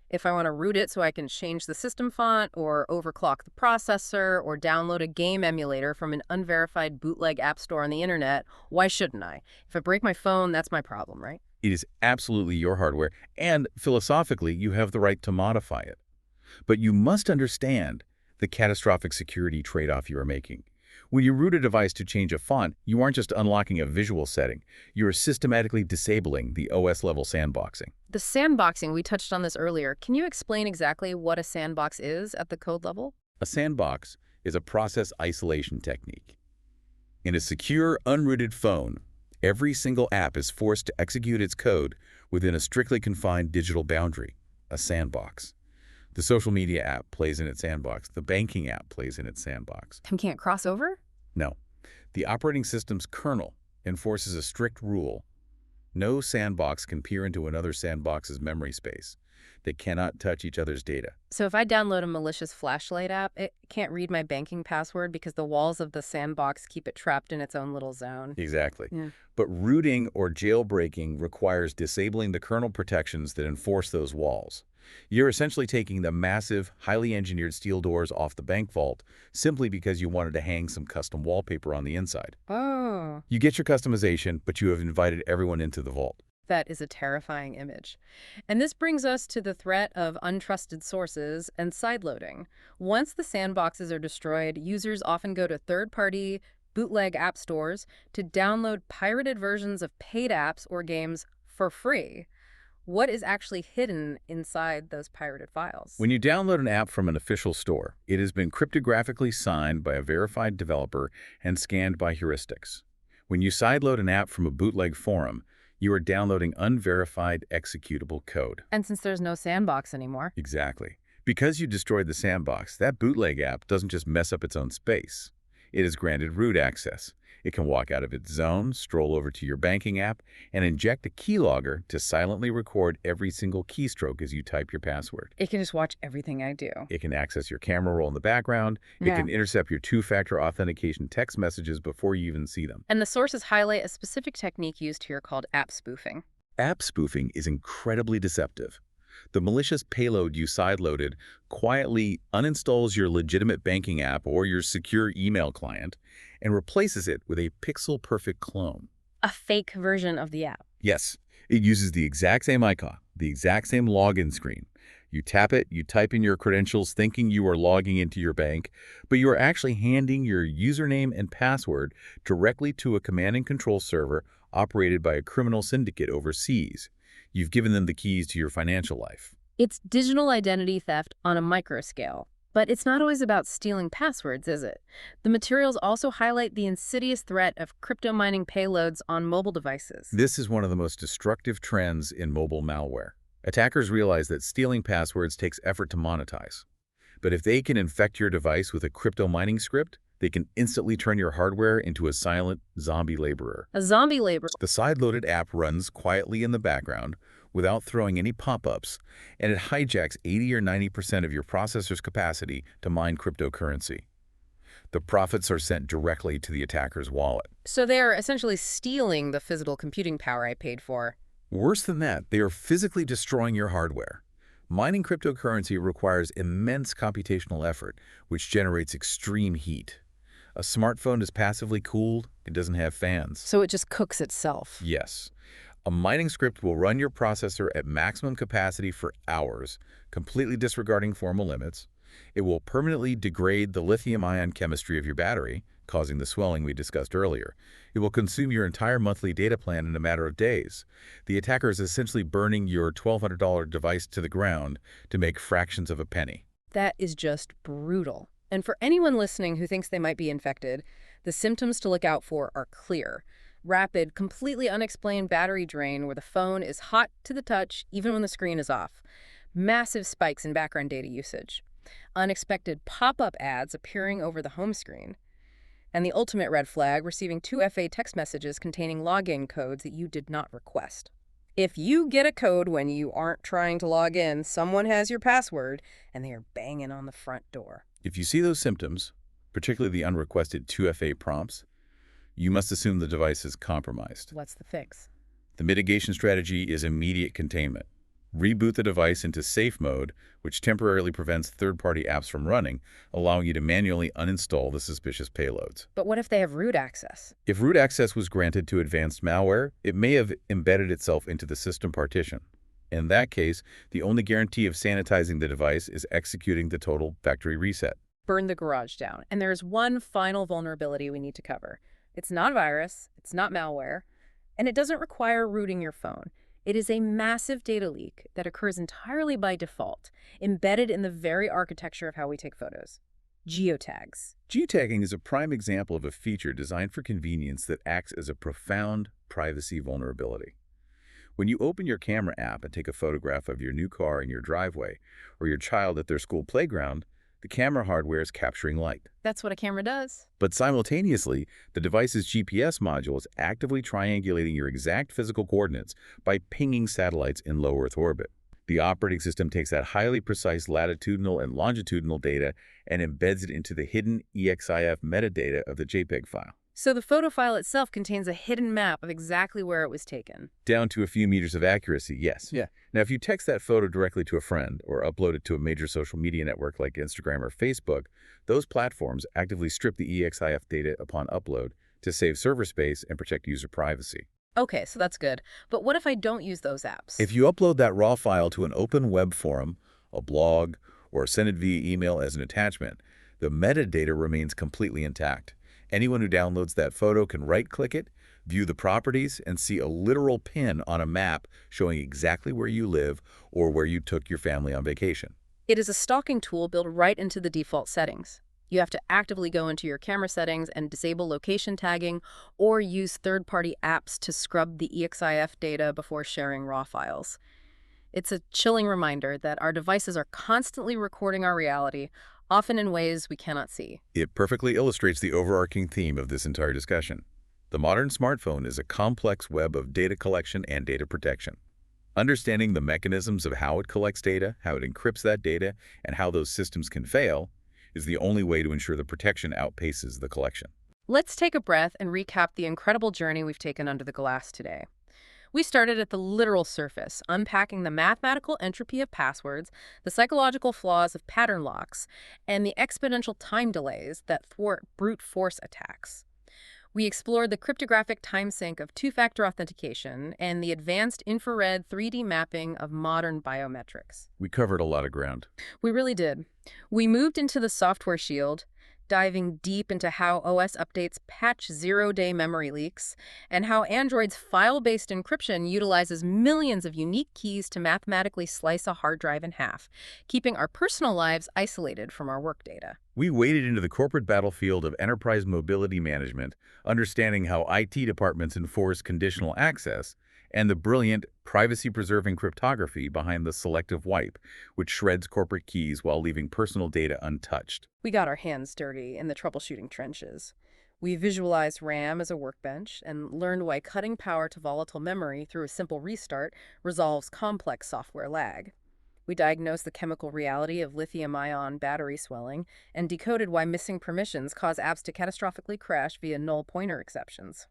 If I want to root it so I can change the system font or overclock the processor or download a game emulator from an unverified bootleg app store on the internet, why shouldn't I? If I break my phone, that's my problem, right? It is absolutely your hardware, and philosophically, you have the right to modify it. But you must understand the catastrophic security trade-off you are making. When you root a device to change a font, you aren't just unlocking a visual setting. You are systematically disabling the OS-level sandboxing. The sandboxing, we touched on this earlier. Can you explain exactly what a sandbox is at the code level? A sandbox is a process isolation technique. In a secure, unrooted phone, every single app is forced to execute its code within a strictly confined digital boundary, a sandbox. The social media app plays in its sandbox. The banking app plays in its sandbox. And can't cross over? No. The operating system's kernel enforces a strict rule: No sandbox can peer into another sandbox's memory space. They cannot touch each other's data. So if I download a malicious flashlight app, it can't read my banking password because the walls of the sandbox keep it trapped in its own little zone. Exactly. Yeah. But rooting or jailbreaking requires disabling the kernel protections that enforce those walls. You're essentially taking the massive, highly engineered steel doors off the bank vault simply because you wanted to hang some custom wallpaper on the inside. Oh, You get your customization, but you have invited everyone into the vault. that is a terrifying image. And this brings us to the threat of untrusted sources and sideloading. Once the sandboxes are destroyed, users often go to third-party bootleg app stores to download pirated versions of paid apps or games for free. What is actually hidden inside those pirated files? When you download an app from an official store, it has been cryptographically signed by a verified developer and scanned by heuristics. When you sideload an app from a bootleg forum, you are downloading unverified executable code. And since there's no sandbox anymore. Exactly. Because you destroyed the sandbox, that bootleg app doesn't just mess up its own space. It is granted root access. It can walk out of its zone, stroll over to your banking app, and inject a keylogger to silently record every single keystroke as you type your password. It can just watch everything I do. It can access your camera roll in the background. It can intercept your two-factor authentication text messages before you even see them. And the sources highlight a specific technique used here called app spoofing. App spoofing is incredibly deceptive. The malicious payload you sideloaded quietly uninstalls your legitimate banking app or your secure email client and replaces it with a pixel-perfect clone. A fake version of the app. Yes, it uses the exact same icon, the exact same login screen. You tap it, you type in your credentials thinking you are logging into your bank, but you are actually handing your username and password directly to a command and control server operated by a criminal syndicate overseas. You've given them the keys to your financial life. It's digital identity theft on a micro scale. But it's not always about stealing passwords, is it? The materials also highlight the insidious threat of crypto mining payloads on mobile devices. This is one of the most destructive trends in mobile malware. Attackers realize that stealing passwords takes effort to monetize. But if they can infect your device with a crypto mining script, they can instantly turn your hardware into a silent zombie laborer. A zombie laborer. The sideloaded app runs quietly in the background without throwing any pop-ups, and it hijacks 80 or 90% of your processor's capacity to mine cryptocurrency. The profits are sent directly to the attacker's wallet. So they're essentially stealing the physical computing power I paid for. Worse than that, they are physically destroying your hardware. Mining cryptocurrency requires immense computational effort, which generates extreme heat. A smartphone is passively cooled. It doesn't have fans. So it just cooks itself. Yes. A mining script will run your processor at maximum capacity for hours, completely disregarding formal limits. It will permanently degrade the lithium-ion chemistry of your battery, causing the swelling we discussed earlier. It will consume your entire monthly data plan in a matter of days. The attacker is essentially burning your $1,200 device to the ground to make fractions of a penny. That is just brutal. And for anyone listening who thinks they might be infected, the symptoms to look out for are clear. Rapid, completely unexplained battery drain where the phone is hot to the touch even when the screen is off. Massive spikes in background data usage. Unexpected pop-up ads appearing over the home screen. And the ultimate red flag, receiving 2FA text messages containing login codes that you did not request. If you get a code when you aren't trying to log in, someone has your password, and they are banging on the front door. If you see those symptoms, particularly the unrequested 2FA prompts, you must assume the device is compromised. What's the fix? The mitigation strategy is immediate containment. Reboot the device into safe mode, which temporarily prevents third-party apps from running, allowing you to manually uninstall the suspicious payloads. But what if they have root access? If root access was granted to advanced malware, it may have embedded itself into the system partition. In that case, the only guarantee of sanitizing the device is executing the total factory reset. Burn the garage down. And there's one final vulnerability we need to cover. It's not a virus, it's not malware, and it doesn't require rooting your phone. It is a massive data leak that occurs entirely by default, embedded in the very architecture of how we take photos. Geotags. Geotagging is a prime example of a feature designed for convenience that acts as a profound privacy vulnerability. When you open your camera app and take a photograph of your new car in your driveway or your child at their school playground, The camera hardware is capturing light. That's what a camera does. But simultaneously, the device's GPS module is actively triangulating your exact physical coordinates by pinging satellites in low Earth orbit. The operating system takes that highly precise latitudinal and longitudinal data and embeds it into the hidden EXIF metadata of the JPEG file. So the photo file itself contains a hidden map of exactly where it was taken. Down to a few meters of accuracy, yes. Yeah. Now, if you text that photo directly to a friend or upload it to a major social media network like Instagram or Facebook, those platforms actively strip the EXIF data upon upload to save server space and protect user privacy. Okay, so that's good. But what if I don't use those apps? If you upload that raw file to an open web forum, a blog, or send it via email as an attachment, the metadata remains completely intact. Anyone who downloads that photo can right-click it, view the properties, and see a literal pin on a map showing exactly where you live or where you took your family on vacation. It is a stalking tool built right into the default settings. You have to actively go into your camera settings and disable location tagging or use third-party apps to scrub the EXIF data before sharing raw files. It's a chilling reminder that our devices are constantly recording our reality, often in ways we cannot see. It perfectly illustrates the overarching theme of this entire discussion. The modern smartphone is a complex web of data collection and data protection. Understanding the mechanisms of how it collects data, how it encrypts that data, and how those systems can fail is the only way to ensure the protection outpaces the collection. Let's take a breath and recap the incredible journey we've taken under the glass today. We started at the literal surface, unpacking the mathematical entropy of passwords, the psychological flaws of pattern locks, and the exponential time delays that thwart brute force attacks. We explored the cryptographic time sink of two-factor authentication and the advanced infrared 3D mapping of modern biometrics. We covered a lot of ground. We really did. We moved into the software shield, diving deep into how OS updates patch zero-day memory leaks, and how Android's file-based encryption utilizes millions of unique keys to mathematically slice a hard drive in half, keeping our personal lives isolated from our work data. We waded into the corporate battlefield of enterprise mobility management, understanding how IT departments enforce conditional access, and the brilliant, privacy-preserving cryptography behind the selective wipe, which shreds corporate keys while leaving personal data untouched. We got our hands dirty in the troubleshooting trenches. We visualized RAM as a workbench and learned why cutting power to volatile memory through a simple restart resolves complex software lag. We diagnosed the chemical reality of lithium-ion battery swelling and decoded why missing permissions cause apps to catastrophically crash via null pointer exceptions.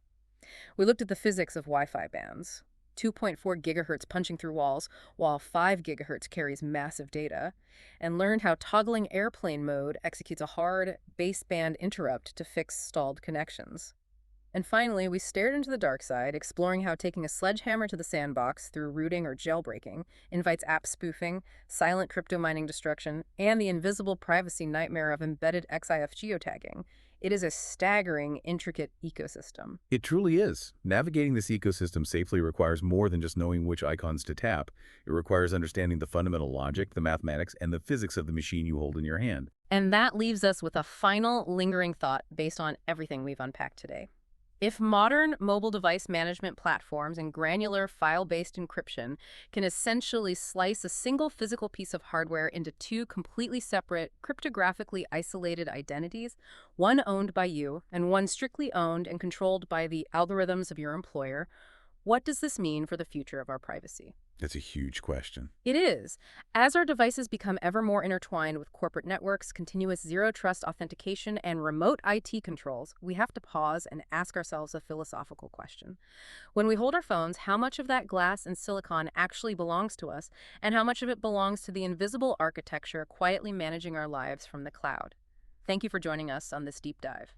We looked at the physics of Wi-Fi bands, 2.4 gigahertz punching through walls while 5 gigahertz carries massive data, and learned how toggling airplane mode executes a hard baseband interrupt to fix stalled connections. And finally, we stared into the dark side, exploring how taking a sledgehammer to the sandbox through rooting or jailbreaking invites app spoofing, silent crypto mining destruction, and the invisible privacy nightmare of embedded XIF geotagging. It is a staggering, intricate ecosystem. It truly is. Navigating this ecosystem safely requires more than just knowing which icons to tap. It requires understanding the fundamental logic, the mathematics, and the physics of the machine you hold in your hand. And that leaves us with a final, lingering thought based on everything we've unpacked today. If modern mobile device management platforms and granular file-based encryption can essentially slice a single physical piece of hardware into two completely separate, cryptographically isolated identities, one owned by you and one strictly owned and controlled by the algorithms of your employer, what does this mean for the future of our privacy? That's a huge question. It is. As our devices become ever more intertwined with corporate networks, continuous zero-trust authentication, and remote IT controls, we have to pause and ask ourselves a philosophical question. When we hold our phones, how much of that glass and silicon actually belongs to us, and how much of it belongs to the invisible architecture quietly managing our lives from the cloud? Thank you for joining us on this deep dive.